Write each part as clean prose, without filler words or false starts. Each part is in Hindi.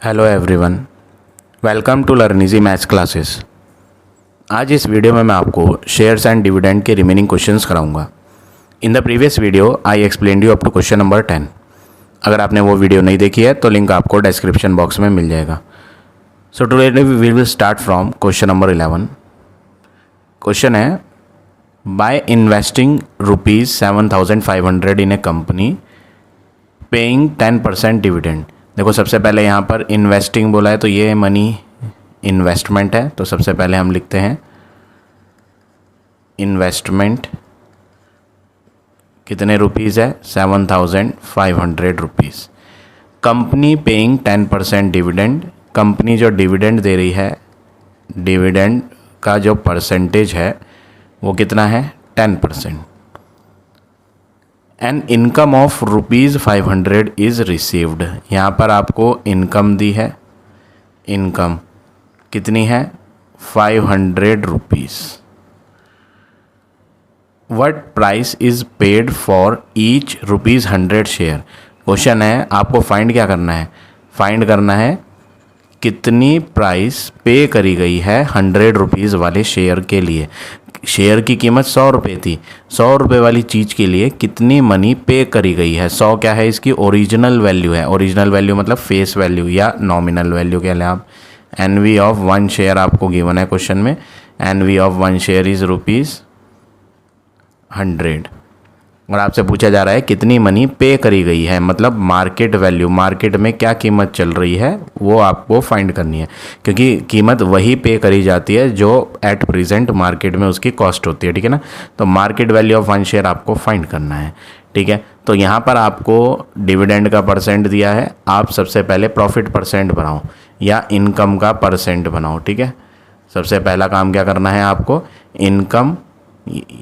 Hello everyone, welcome to learn easy maths classes. आज इस वीडियो में मैं आपको शेयर्स एंड डिविडेंड के रिमेनिंग क्वेश्चंस कराऊंगा। In the previous video I explained you up to question number 10। अगर आपने वो वीडियो नहीं देखी है तो लिंक आपको डिस्क्रिप्शन बॉक्स में मिल जाएगा। So today we will start from question number 11। Question है, by investing ₹7,500 in a company paying 10% dividend. देखो, सबसे पहले यहाँ पर इन्वेस्टिंग बोला है तो ये मनी इन्वेस्टमेंट है, तो सबसे पहले हम लिखते हैं इन्वेस्टमेंट कितने रुपीज़ है, 7,500 rupees. Company paying 10% dividend, company जो डिविडेंड दे रही है, डिविडेंड का जो परसेंटेज है वो कितना है, 10%। An income of ₹500 is received. यहाँ पर आपको इनकम दी है, इनकम कितनी है, 500 rupees. What price is paid for each ₹100 share. Question है, आपको फाइंड क्या करना है, फाइंड करना है कितनी प्राइस पे करी गई है 100 रुपीज़ वाले शेयर के लिए। शेयर की कीमत 100 रुपये थी, 100 रुपये वाली चीज़ के लिए कितनी मनी पे करी गई है। 100 क्या है, इसकी ओरिजिनल वैल्यू है। ओरिजिनल वैल्यू मतलब फेस वैल्यू या नॉमिनल वैल्यू कह लें आप। एनवी ऑफ 1 शेयर आपको गिवन है क्वेश्चन में। एनवी ऑफ 1 शेयर इज़ ₹100 और आपसे पूछा जा रहा है कितनी मनी पे करी गई है, मतलब मार्केट वैल्यू, मार्केट में क्या कीमत चल रही है वो आपको फाइंड करनी है, क्योंकि कीमत वही पे करी जाती है जो एट प्रेजेंट मार्केट में उसकी कॉस्ट होती है, ठीक है ना। तो मार्केट वैल्यू ऑफ 1 शेयर आपको फाइंड करना है, ठीक है। तो यहाँ पर आपको डिविडेंड का परसेंट दिया है, आप सबसे पहले प्रॉफिट परसेंट बनाओ या इनकम का परसेंट बनाओ, ठीक है। सबसे पहला काम क्या करना है आपको, इनकम,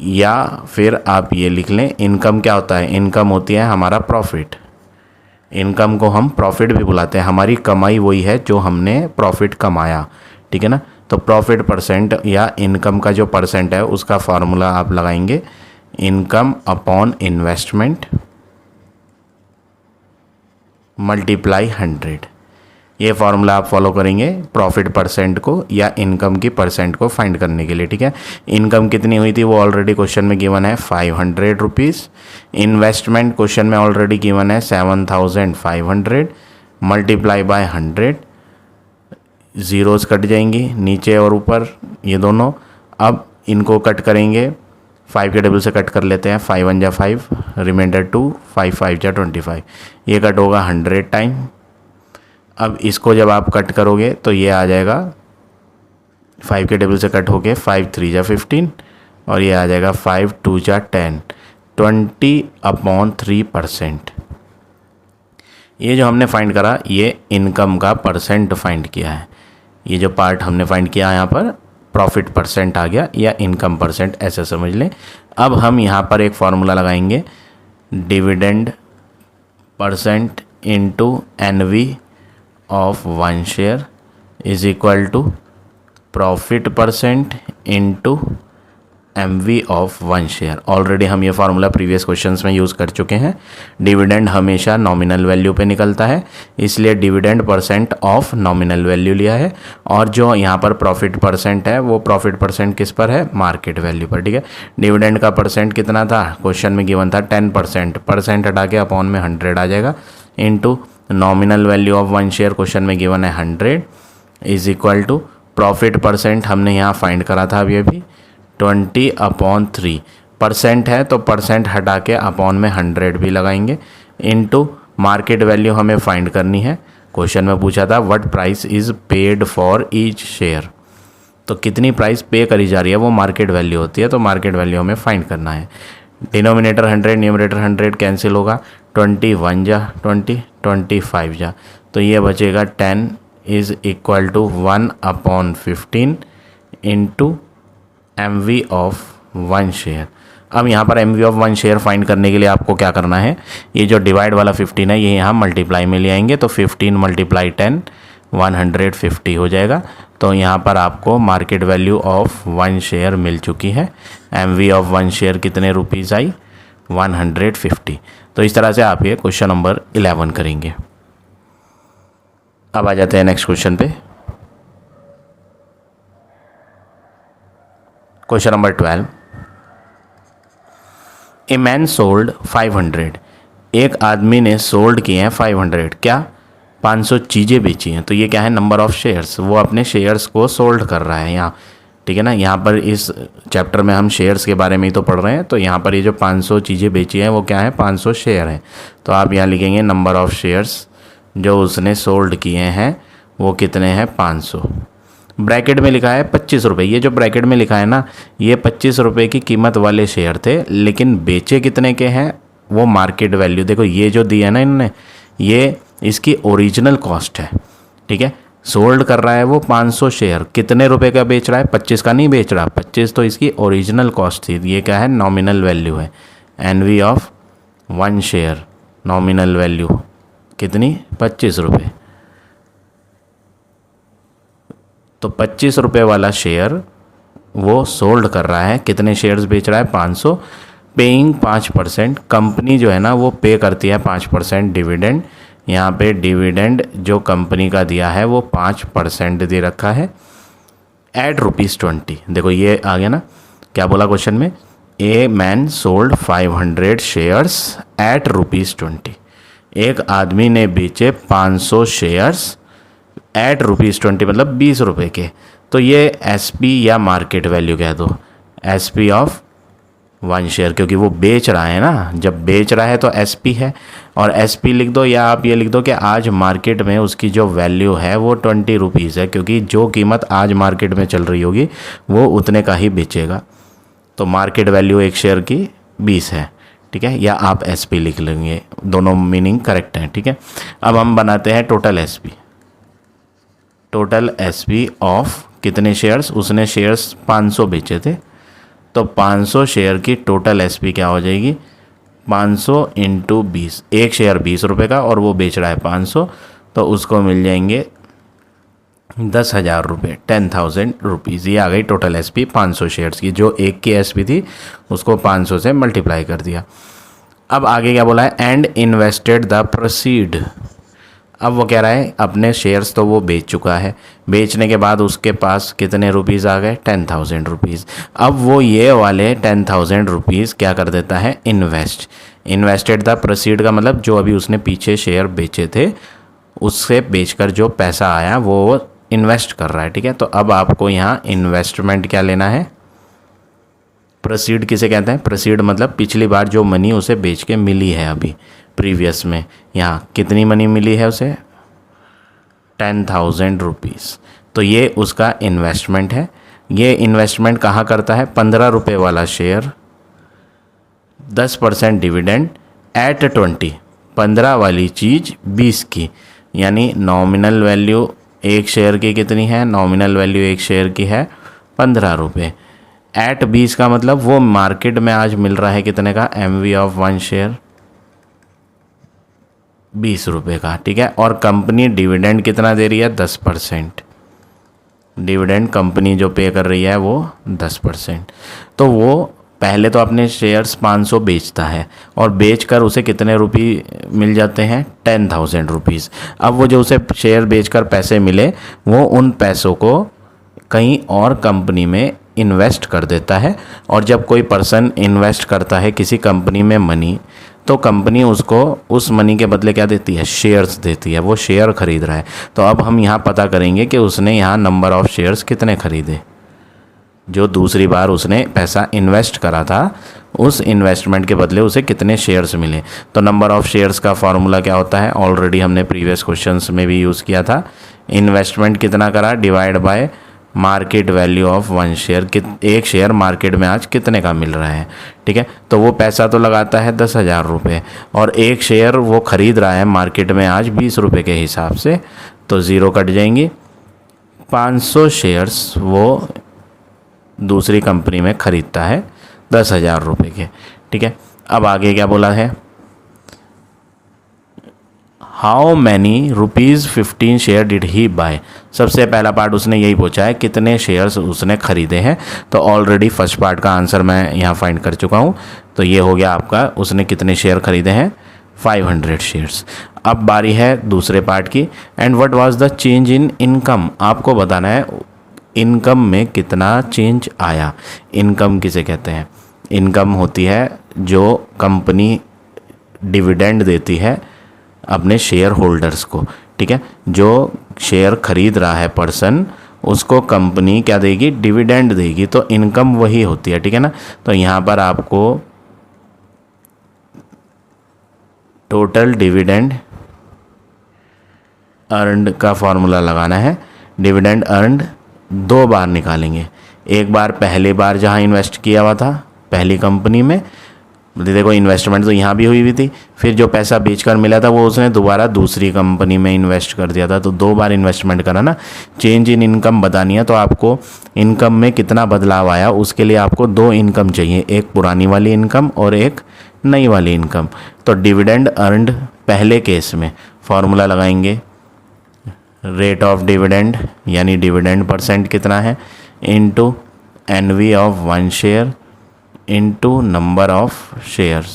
या फिर आप ये लिख लें, इनकम क्या होता है, इनकम होती है हमारा प्रॉफिट। इनकम को हम प्रॉफिट भी बुलाते हैं, हमारी कमाई वही है जो हमने प्रॉफिट कमाया, ठीक है ना। तो प्रॉफिट परसेंट या इनकम का जो परसेंट है उसका फार्मूला आप लगाएंगे, इनकम अपॉन इन्वेस्टमेंट मल्टीप्लाई 100। ये फार्मूला आप फॉलो करेंगे प्रॉफिट परसेंट को या इनकम की परसेंट को फाइंड करने के लिए, ठीक है। इनकम कितनी हुई थी वो ऑलरेडी क्वेश्चन में गिवन है, 500 रुपीज़। इन्वेस्टमेंट क्वेश्चन में ऑलरेडी गिवन है 7,500 मल्टीप्लाई बाय 100। ज़ीरोस कट जाएंगी नीचे और ऊपर ये दोनों। अब इनको कट करेंगे, 5 के टेबल से कट कर लेते हैं, 5 1 जा 5, रिमाइंडर 2, 5 5 जा 25। ये कट होगा 100 टाइम। अब इसको जब आप कट करोगे तो ये आ जाएगा, 5 के टेबल से कट होके 5 3 जा 15 और ये आ जाएगा 5 2 जा 10, 20/3%। ये जो हमने फाइंड करा ये इनकम का परसेंट फाइंड किया है। ये जो पार्ट हमने फाइंड किया यहाँ पर प्रॉफिट परसेंट आ गया या इनकम परसेंट, ऐसा समझ लें। अब हम यहाँ पर एक फार्मूला लगाएंगे, dividend percent into NV of 1 share is equal to profit percent into MV of 1 share. Already हम ये फार्मूला प्रीवियस क्वेश्चंस में यूज़ कर चुके हैं। डिविडेंड हमेशा नॉमिनल वैल्यू पे निकलता है, इसलिए dividend percent of nominal value लिया है, और जो यहाँ पर प्रॉफिट परसेंट है वो प्रॉफिट परसेंट किस पर है, मार्केट वैल्यू पर, ठीक है। डिविडेंड का परसेंट कितना था, क्वेश्चन में गिवन था 10%, परसेंट हटा के अपॉन में 100 आ जाएगा, into nominal value of 1 share question में गिवन है 100 is equal to profit percent हमने यहाँ फाइंड करा था अभी अभी 20/3। परसेंट है तो परसेंट हटा के अपॉन में 100 भी लगाएंगे, इनटू मार्केट वैल्यू हमें फाइंड करनी है। क्वेश्चन में पूछा था what price is paid for each share, तो कितनी प्राइस पे करी जा रही है वो मार्केट वैल्यू होती है, तो मार्केट वैल्यू हमें फाइंड करना है। डिनोमिनेटर 100 न्यूमरेटर 100 कैंसिल होगा, 21 जा 20, 25 जा, तो ये बचेगा 10 is equal to 1/15 into M V of 1 share. अब यहाँ पर M V of 1 share find करने के लिए आपको क्या करना है, ये जो डिवाइड वाला 15 है ये यहाँ मल्टीप्लाई में ले आएंगे, तो 15 × 10 150 हो जाएगा। तो यहाँ पर आपको मार्केट वैल्यू ऑफ 1 शेयर मिल चुकी है। एम वी ऑफ 1 शेयर कितने रुपीज़ आई, 150। तो इस तरह से आप ये क्वेश्चन नंबर 11 करेंगे। अब आ जाते हैं नेक्स्ट क्वेश्चन पे। Question number 12, a man sold 500, एक आदमी ने सोल्ड किए हैं 500, क्या 500 चीज़ें बेची हैं। तो ये क्या है, नंबर ऑफ शेयर्स, वो अपने शेयर्स को सोल्ड कर रहा है यहाँ, ठीक है ना। यहाँ पर इस चैप्टर में हम शेयर्स के बारे में ही तो पढ़ रहे हैं, तो यहाँ पर ये जो 500 चीज़ें बेची हैं वो क्या है, 500 शेयर हैं। तो आप यहाँ लिखेंगे नंबर ऑफ शेयर्स जो उसने सोल्ड किए हैं वो कितने हैं, 500। ब्रैकेट में लिखा है 25 रुपये, ये जो ब्रैकेट में लिखा है ना, ये 25 रुपये की कीमत वाले शेयर थे, लेकिन बेचे कितने के हैं वो मार्केट वैल्यू। देखो ये जो दिया है ना इन्होंने, ये इसकी ओरिजिनल कॉस्ट है, ठीक है। सोल्ड कर रहा है वो 500 शेयर, कितने रुपए का बेच रहा है, 25 का नहीं बेच रहा, 25 तो इसकी ओरिजिनल कॉस्ट थी। ये क्या है, नॉमिनल वैल्यू है, NV of 1 share, nominal value कितनी, 25 रुपये। तो 25 रुपये वाला शेयर वो सोल्ड कर रहा है, कितने शेयर्स बेच रहा है, 500, पेइंग 5%। कंपनी जो है ना वो पे करती है 5% डिविडेंड। यहाँ पे डिविडेंड जो कंपनी का दिया है वो 5% दे रखा है, एट ₹20। देखो ये आ गया ना, क्या बोला क्वेश्चन में, a man sold 500 shares at ₹20। एक आदमी ने बेचे 500 शेयर्स एट ₹20, मतलब 20 रुपये के। तो ये SP या मार्केट वैल्यू कह दो, SP ऑफ 1 शेयर, क्योंकि वो बेच रहा है ना, जब बेच रहा है तो SP है, और SP लिख दो, या आप ये लिख दो कि आज मार्केट में उसकी जो वैल्यू है वो 20 रुपीज़ है, क्योंकि जो कीमत आज मार्केट में चल रही होगी वो उतने का ही बेचेगा। तो मार्केट वैल्यू एक शेयर की 20 है, ठीक है, या आप SP लिख लेंगे, दोनों मीनिंग करेक्ट हैं, ठीक है। अब हम बनाते हैं total SP। Total SP of कितने शेयर्स, उसने शेयर्स 500 बेचे थे, तो 500 शेयर की टोटल SP क्या हो जाएगी, 500 इंटू 20, एक शेयर 20 रुपये का और वो बेच रहा है 500, तो उसको मिल जाएंगे 10,000 रुपये, 10,000 रुपीज़। ये आ गई टोटल SP 500 शेयर्स की, जो एक की SP थी उसको 500 से मल्टीप्लाई कर दिया। अब आगे क्या बोला है, एंड इन्वेस्टेड द प्रोसीड। अब वो कह रहा है अपने शेयर्स तो वो बेच चुका है, बेचने के बाद उसके पास कितने रुपीज़ आ गए, 10,000 रुपीज़। अब वो ये वाले 10,000 रुपीज़ क्या कर देता है, इन्वेस्ट। इन्वेस्टेड द प्रोसीड का मतलब जो अभी उसने पीछे शेयर बेचे थे उससे बेचकर जो पैसा आया वो इन्वेस्ट कर रहा है, ठीक है। तो अब आपको यहाँ इन्वेस्टमेंट क्या लेना है, प्रोसीड किसे कहते हैं, प्रोसीड मतलब पिछली बार जो मनी उसे बेच के मिली है अभी प्रीवियस में, यहाँ कितनी मनी मिली है उसे, 10,000 रुपीज़। तो ये उसका इन्वेस्टमेंट है। ये इन्वेस्टमेंट कहाँ करता है, 15 रुपये वाला शेयर, 10% डिविडेंड एट 20, 15 वाली चीज़ 20 की, यानी नॉमिनल वैल्यू एक शेयर की कितनी है, नॉमिनल वैल्यू एक शेयर की है 15 रुपये, एट 20 का मतलब वो मार्केट में आज मिल रहा है कितने का, MV ऑफ 1 शेयर 20 रुपये का, ठीक है। और कंपनी डिविडेंड कितना दे रही है, 10%। डिविडेंड कंपनी जो पे कर रही है वो 10%। तो वो पहले तो अपने शेयर्स 500 बेचता है और बेचकर उसे कितने रुपये मिल जाते हैं, 10,000 रुपीज़। अब वो जो उसे शेयर बेचकर पैसे मिले वो उन पैसों को कहीं और कंपनी में इन्वेस्ट कर देता है, और जब कोई पर्सन इन्वेस्ट करता है किसी कंपनी में मनी, तो कंपनी उसको उस मनी के बदले क्या देती है, शेयर्स देती है, वो शेयर खरीद रहा है। तो अब हम यहाँ पता करेंगे कि उसने यहाँ नंबर ऑफ़ शेयर्स कितने खरीदे, जो दूसरी बार उसने पैसा इन्वेस्ट करा था उस इन्वेस्टमेंट के बदले उसे कितने शेयर्स मिले। तो नंबर ऑफ़ शेयर्स का फॉर्मूला क्या होता है, ऑलरेडी हमने प्रीवियस क्वेश्चंस में भी यूज़ किया था, इन्वेस्टमेंट कितना करा divide by market value of 1 share, एक शेयर मार्केट में आज कितने का मिल रहा है, ठीक है। तो वो पैसा तो लगाता है 10,000 रुपये, और एक शेयर वो ख़रीद रहा है मार्केट में आज 20 रुपये के हिसाब से, तो ज़ीरो कट जाएंगी। 500 शेयर्स वो दूसरी कंपनी में ख़रीदता है 10,000 रुपये के, ठीक है। अब आगे क्या बोला है, how many rupees 15 share did he buy. सबसे पहला पार्ट उसने यही पूछा है कितने शेयर्स उसने ख़रीदे हैं, तो ऑलरेडी फर्स्ट पार्ट का आंसर मैं यहाँ फाइंड कर चुका हूँ। तो ये हो गया आपका, उसने कितने शेयर ख़रीदे हैं 500 शेयर्स। अब बारी है दूसरे पार्ट की। And what was the change in income, आपको बताना है इनकम में कितना चेंज आया। इनकम किसे कहते हैं? इनकम होती है जो कंपनी डिविडेंड देती है अपने शेयर होल्डर्स को, ठीक है। जो शेयर खरीद रहा है पर्सन, उसको कंपनी क्या देगी? डिविडेंड देगी। तो इनकम वही होती है, ठीक है ना। तो यहाँ पर आपको टोटल डिविडेंड अर्नड का फॉर्मूला लगाना है। डिविडेंड अर्नड दो बार निकालेंगे। एक बार पहली बार जहाँ इन्वेस्ट किया हुआ था पहली कंपनी में, देखो इन्वेस्टमेंट तो यहाँ भी हुई थी, फिर जो पैसा बेचकर मिला था वो उसने दोबारा दूसरी कंपनी में इन्वेस्ट कर दिया था, तो दो बार इन्वेस्टमेंट करा ना। चेंज इन इनकम बतानी है तो आपको इनकम में कितना बदलाव आया उसके लिए आपको दो इनकम चाहिए, एक पुरानी वाली इनकम और एक नई वाली इनकम। तो डिविडेंड अर्नड पहले केस में फॉर्मूला लगाएंगे, रेट ऑफ डिविडेंड यानी डिविडेंड परसेंट कितना है into NV of one share into number of shares.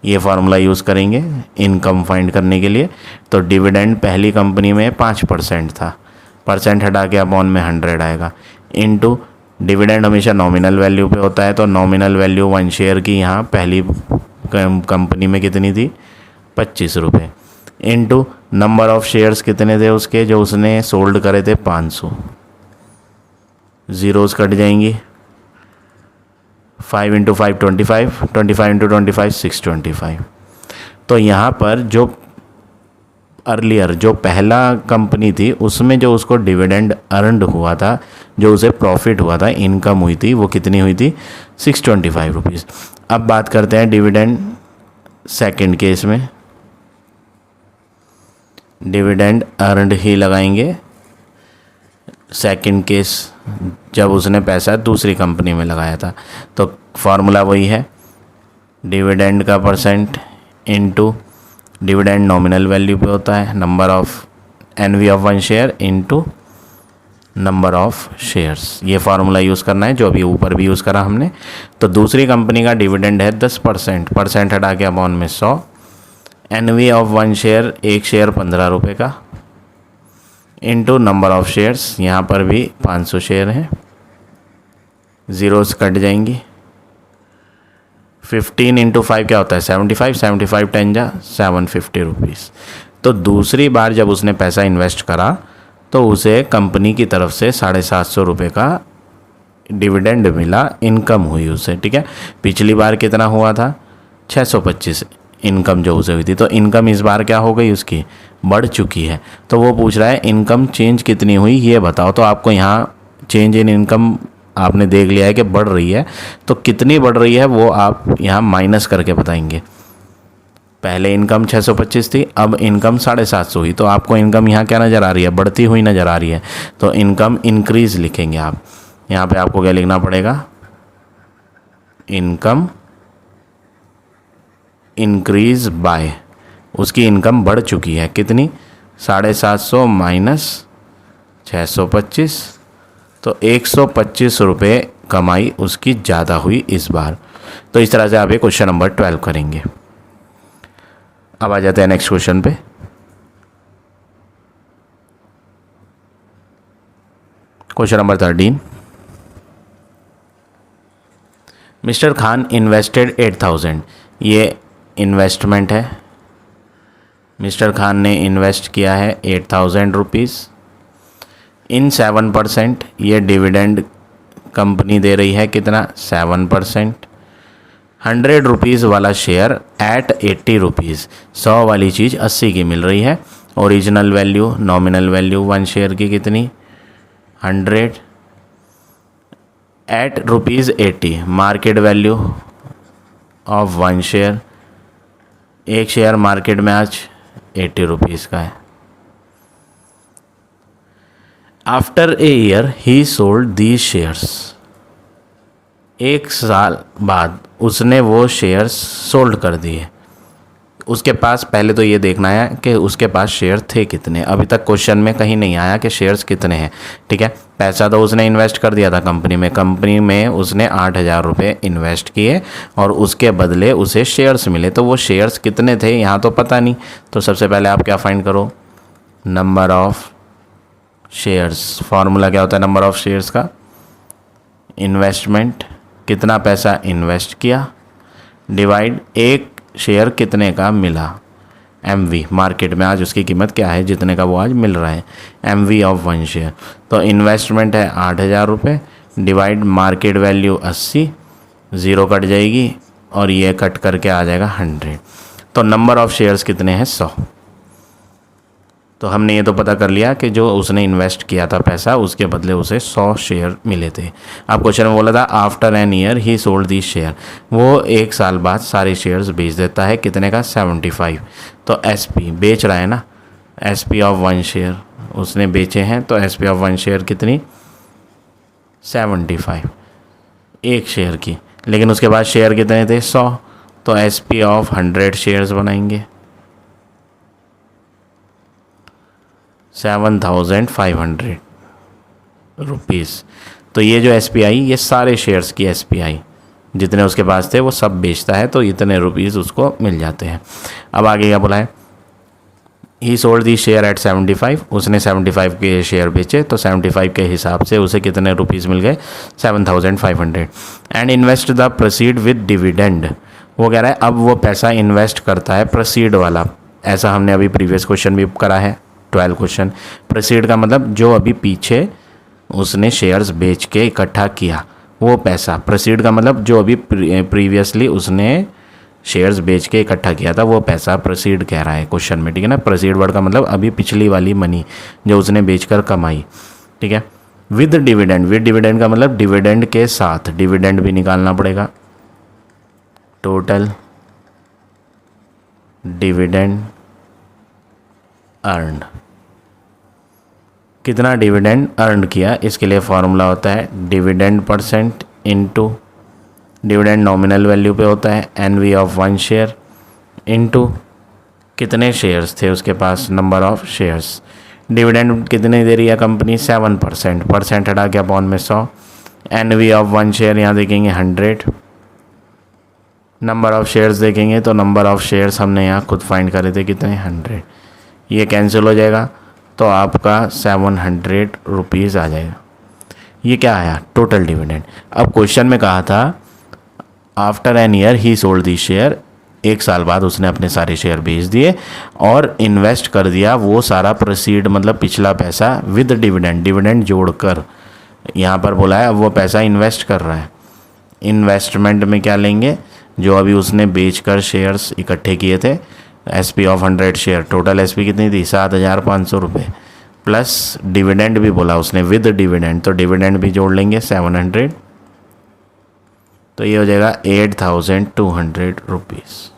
ये फार्मूला यूज़ करेंगे इनकम फाइंड करने के लिए। तो डिविडेंड पहली कंपनी में 5% था, परसेंट हटा के अपॉन में 100 आएगा, इनटू डिविडेंड हमेशा नॉमिनल वैल्यू पे होता है, तो नॉमिनल वैल्यू वन शेयर की यहाँ पहली कंपनी में कितनी थी? 25 रुपये, इनटू नंबर ऑफ शेयर्स कितने थे उसके जो उसने सोल्ड करे थे? 500। ज़ीरोज़ कट जाएंगी, 5 × 5 25, 25 × 25 625। तो यहाँ पर जो अर्लियर जो पहला कंपनी थी उसमें जो उसको डिविडेंड अर्नड हुआ था, जो उसे प्रॉफिट हुआ था, इनकम हुई थी, वो कितनी हुई थी? 625 रुपीज़। अब बात करते हैं डिविडेंड सेकंड केस में। डिविडेंड अर्नड ही लगाएंगे सेकंड केस जब उसने पैसा दूसरी कंपनी में लगाया था। तो फार्मूला वही है, डिविडेंड का percent into dividend nominal value पे होता है, number of NV of one share into number of shares. ये फार्मूला यूज़ करना है जो अभी ऊपर भी यूज़ करा हमने। तो दूसरी कंपनी का डिविडेंड है 10%, परसेंट हटा के अपॉन में 100, एनवी ऑफ वन शेयर, एक शेयर 15 रुपये का, इनटू नंबर ऑफ शेयर्स, यहाँ पर भी 500 शेयर हैं, ज़ीरोज़ कट जाएंगी। 15 × 5 क्या होता है? 75, 75 10 जा 750 रुपीज़। तो दूसरी बार जब उसने पैसा इन्वेस्ट करा तो उसे कंपनी की तरफ से 750 रुपये का डिविडेंड मिला, इनकम हुई उसे, ठीक है। पिछली बार कितना हुआ था? 625 इनकम जो उसे हुई थी। तो इनकम इस बार क्या हो गई? उसकी बढ़ चुकी है। तो वो पूछ रहा है इनकम चेंज कितनी हुई ये बताओ। तो आपको यहाँ चेंज इन इनकम आपने देख लिया है कि बढ़ रही है, तो कितनी बढ़ रही है वो आप यहाँ माइनस करके बताएंगे। पहले इनकम 625 थी, अब इनकम 750 हुई, तो आपको इनकम यहाँ क्या नज़र आ रही है? बढ़ती हुई नज़र आ रही है। तो इनकम इंक्रीज़ लिखेंगे आप। यहाँ पे आपको क्या लिखना पड़ेगा? इनकम इंक्रीज बाय, उसकी इनकम बढ़ चुकी है कितनी? 750 माइनस 625, तो 125 रुपये कमाई उसकी ज़्यादा हुई इस बार। तो इस तरह से आप ये क्वेश्चन नंबर 12 करेंगे। अब आ जाते हैं नेक्स्ट क्वेश्चन पे। Question number 13। Mister Khan invested 8000, ये इन्वेस्टमेंट है। मिस्टर खान ने इन्वेस्ट किया है 8000 रुपीज़ इन 7%। ये डिविडेंड कंपनी दे रही है कितना? 7%। 100 रुपीज़ वाला शेयर एट 80 रुपीज़, 100 वाली चीज़ 80 की मिल रही है। Original value nominal value one share की कितनी? 100 at rupees 80, market value of one share, एक शेयर मार्केट में आज 80 रुपीज़ का है। After a year he sold these shares, एक साल बाद उसने वो शेयर्स सोल्ड कर दिए। उसके पास पहले तो ये देखना है कि उसके पास शेयर थे कितने। अभी तक क्वेश्चन में कहीं नहीं आया कि शेयर्स कितने हैं, ठीक है। पैसा तो उसने इन्वेस्ट कर दिया था कंपनी में उसने 8,000 रुपये इन्वेस्ट किए और उसके बदले उसे शेयर्स मिले। तो वो शेयर्स कितने थे यहाँ तो पता नहीं। तो सबसे पहले आप क्या फाइंड करो, नंबर ऑफ शेयर्स। फॉर्मूला क्या होता है नंबर ऑफ शेयर्स का, इन्वेस्टमेंट कितना पैसा इन्वेस्ट किया डिवाइड एक शेयर कितने का मिला, MV मार्केट में आज उसकी कीमत क्या है जितने का वो आज मिल रहा है, MV ऑफ 1 शेयर। तो इन्वेस्टमेंट है 8,000 रुपये divide market value 80, zero cut जाएगी और ये कट करके आ जाएगा 100। तो नंबर ऑफ शेयर्स कितने हैं 100। तो हमने ये तो पता कर लिया कि जो उसने इन्वेस्ट किया था पैसा उसके बदले उसे 100 शेयर मिले थे। अब क्वेश्चन में बोला था after an year he sold the share, वो 1 साल बाद सारे शेयर्स बेच देता है, कितने का 75। तो SP बेच रहा है ना, SP ऑफ 1 शेयर उसने बेचे हैं, तो SP ऑफ 1 शेयर कितनी 75 एक शेयर की। लेकिन उसके बाद शेयर कितने थे 100, तो SP ऑफ 100 शेयर्स बनाएंगे 7,500 रुपीज़। तो ये जो SPI ये सारे शेयर्स की SPI जितने उसके पास थे वो सब बेचता है, तो इतने रुपीज़ उसको मिल जाते हैं। अब आगे क्या बोला है, ही सोल्ड दी शेयर एट 75, उसने 75 के शेयर बेचे, तो 75 के हिसाब से उसे कितने रुपीज़ मिल गए 7,500। And invest the proceed with dividend, वो कह रहा है अब वो पैसा इन्वेस्ट करता है प्रोसीड वाला। ऐसा हमने अभी प्रीवियस क्वेश्चन भी करा है 12 क्वेश्चन। प्रोसीड का मतलब जो अभी पीछे उसने शेयर्स बेच के इकट्ठा किया वो पैसा, प्रोसीड का मतलब जो अभी प्रीवियसली उसने शेयर्स बेच के इकट्ठा किया था वो पैसा प्रोसीड कह रहा है क्वेश्चन में, ठीक है ना। प्रोसीड वर्ड का मतलब अभी पिछली वाली मनी जो उसने बेचकर कमाई, ठीक है। विद डिविडेंड, विद डिविडेंड का मतलब डिविडेंड के साथ, डिविडेंड भी निकालना पड़ेगा। टोटल डिविडेंड अर्न, कितना डिविडेंड अर्न किया, इसके लिए फॉर्मूला होता है dividend percent into, dividend nominal value पे होता है NV ऑफ 1 शेयर इनटू कितने शेयर्स थे उसके पास, नंबर ऑफ शेयर्स। डिविडेंड कितने दे रही है कंपनी 7%, परसेंट हटा के अपॉन में 100, NV ऑफ 1 शेयर यहाँ देखेंगे 100, नंबर ऑफ शेयर्स देखेंगे तो नंबर ऑफ शेयर्स हमने यहाँ खुद फाइंड करे थे कितने 100, ये कैंसिल हो जाएगा तो आपका 700 रुपीज़ आ जाएगा। ये क्या आया टोटल डिविडेंड। अब क्वेश्चन में कहा था after an year he sold the share, 1 साल बाद उसने अपने सारे शेयर बेच दिए और इन्वेस्ट कर दिया वो सारा प्रोसीड मतलब पिछला पैसा विद डिविडेंड, डिविडेंड जोड़कर यहाँ पर बोला है। अब वो पैसा इन्वेस्ट कर रहा है, इन्वेस्टमेंट में क्या लेंगे जो अभी उसने बेचकर शेयर्स इकट्ठे किए थे, SP of 100 share, total SP कितनी थी 7,500 रुपये, प्लस डिविडेंड भी बोला उसने विद डिविडेंड, तो डिविडेंड भी जोड़ लेंगे 700, तो ये हो जाएगा 8,200 रुपीज़।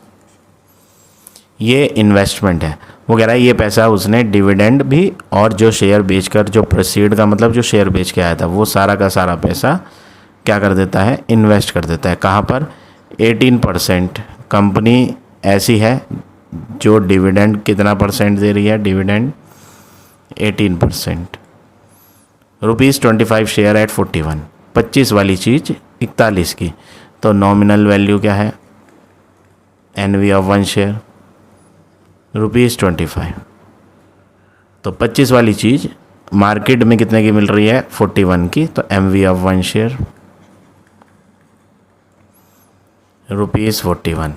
ये इन्वेस्टमेंट है। वो कह रहा है ये पैसा उसने डिविडेंड भी और जो शेयर बेचकर, जो प्रोसीड का मतलब जो शेयर बेच के आया था वो सारा का सारा पैसा क्या कर देता है इन्वेस्ट कर देता है। कहाँ पर 18%। कंपनी ऐसी है जो डिविडेंड कितना परसेंट दे रही है, डिविडेंड 18%, ₹25 शेयर एट 41, 25 वाली चीज़ 41 की, तो नॉमिनल वैल्यू क्या है NV ऑफ 1 शेयर ₹25, तो 25 वाली चीज़ मार्केट में कितने की मिल रही है 41 की, तो MV ऑफ 1 शेयर ₹41।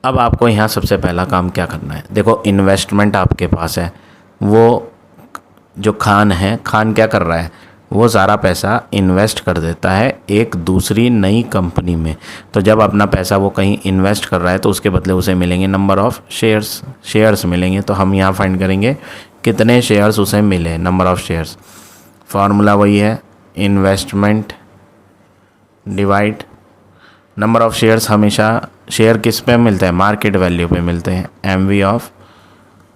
अब आपको यहाँ सबसे पहला काम क्या करना है, देखो इन्वेस्टमेंट आपके पास है, वो जो खान है, खान क्या कर रहा है वो सारा पैसा इन्वेस्ट कर देता है एक दूसरी नई कंपनी में। तो जब अपना पैसा वो कहीं इन्वेस्ट कर रहा है तो उसके बदले उसे मिलेंगे नंबर ऑफ़ शेयर्स, शेयर्स मिलेंगे। तो हम यहाँ फाइंड करेंगे कितने शेयर्स उसे मिले, नंबर ऑफ़ शेयर्स। फार्मूला वही है investment divide number of shares. हमेशा शेयर किस पे मिलता है, मार्केट वैल्यू पे मिलते हैं, MV ऑफ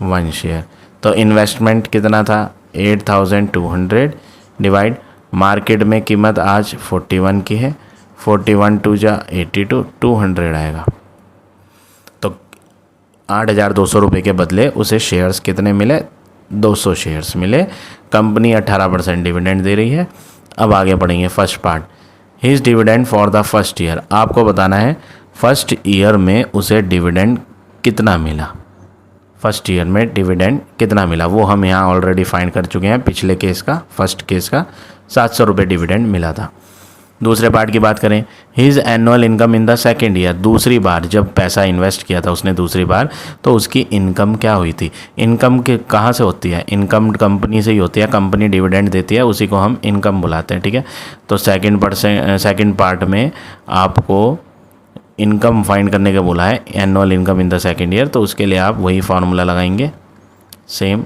1 शेयर। तो इन्वेस्टमेंट कितना था 8,200 डिवाइड मार्केट में कीमत आज 41 की है, 41 2 जा 82, 200 आएगा। 8,200 रुपये के बदले उसे शेयर्स कितने मिले, 200 शेयर्स मिले। कंपनी 18% डिविडेंड दे रही है। अब आगे बढ़ेंगे first part, his dividend for the first year. आपको बताना है फर्स्ट ईयर में उसे डिविडेंड कितना मिला, फर्स्ट ईयर में डिविडेंड कितना मिला, वो हम यहाँ ऑलरेडी फाइंड कर चुके हैं। पिछले केस का, फर्स्ट केस का 700 रुपये डिविडेंड मिला था। दूसरे पार्ट की बात करें, his annual income in the second year, दूसरी बार जब पैसा इन्वेस्ट किया था उसने दूसरी बार, तो उसकी इनकम क्या हुई थी। इनकम के कहाँ से होती है, इनकम कंपनी से ही होती है, कंपनी डिविडेंड देती है, उसी को हम इनकम बुलाते हैं, ठीक है। तो सेकेंड पार्ट में आपको इनकम फाइंड करने का बोला है, annual income in the second year, तो उसके लिए आप वही फार्मूला लगाएंगे same.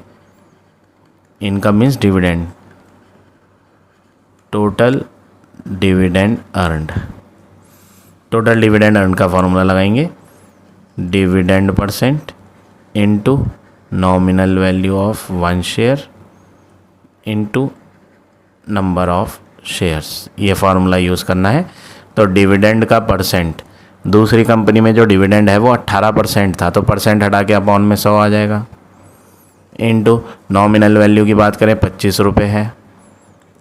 Income means dividend, total dividend earned, total dividend earn का फॉर्मूला लगाएंगे, dividend percent into nominal value of 1 share into number of shares, ये फार्मूला यूज़ करना है। तो डिविडेंड का परसेंट, दूसरी कंपनी में जो डिविडेंड है वो 18% था, तो परसेंट हटा के अपॉन में 100 आ जाएगा, इनटू नॉमिनल वैल्यू की बात करें 25 रुपये है,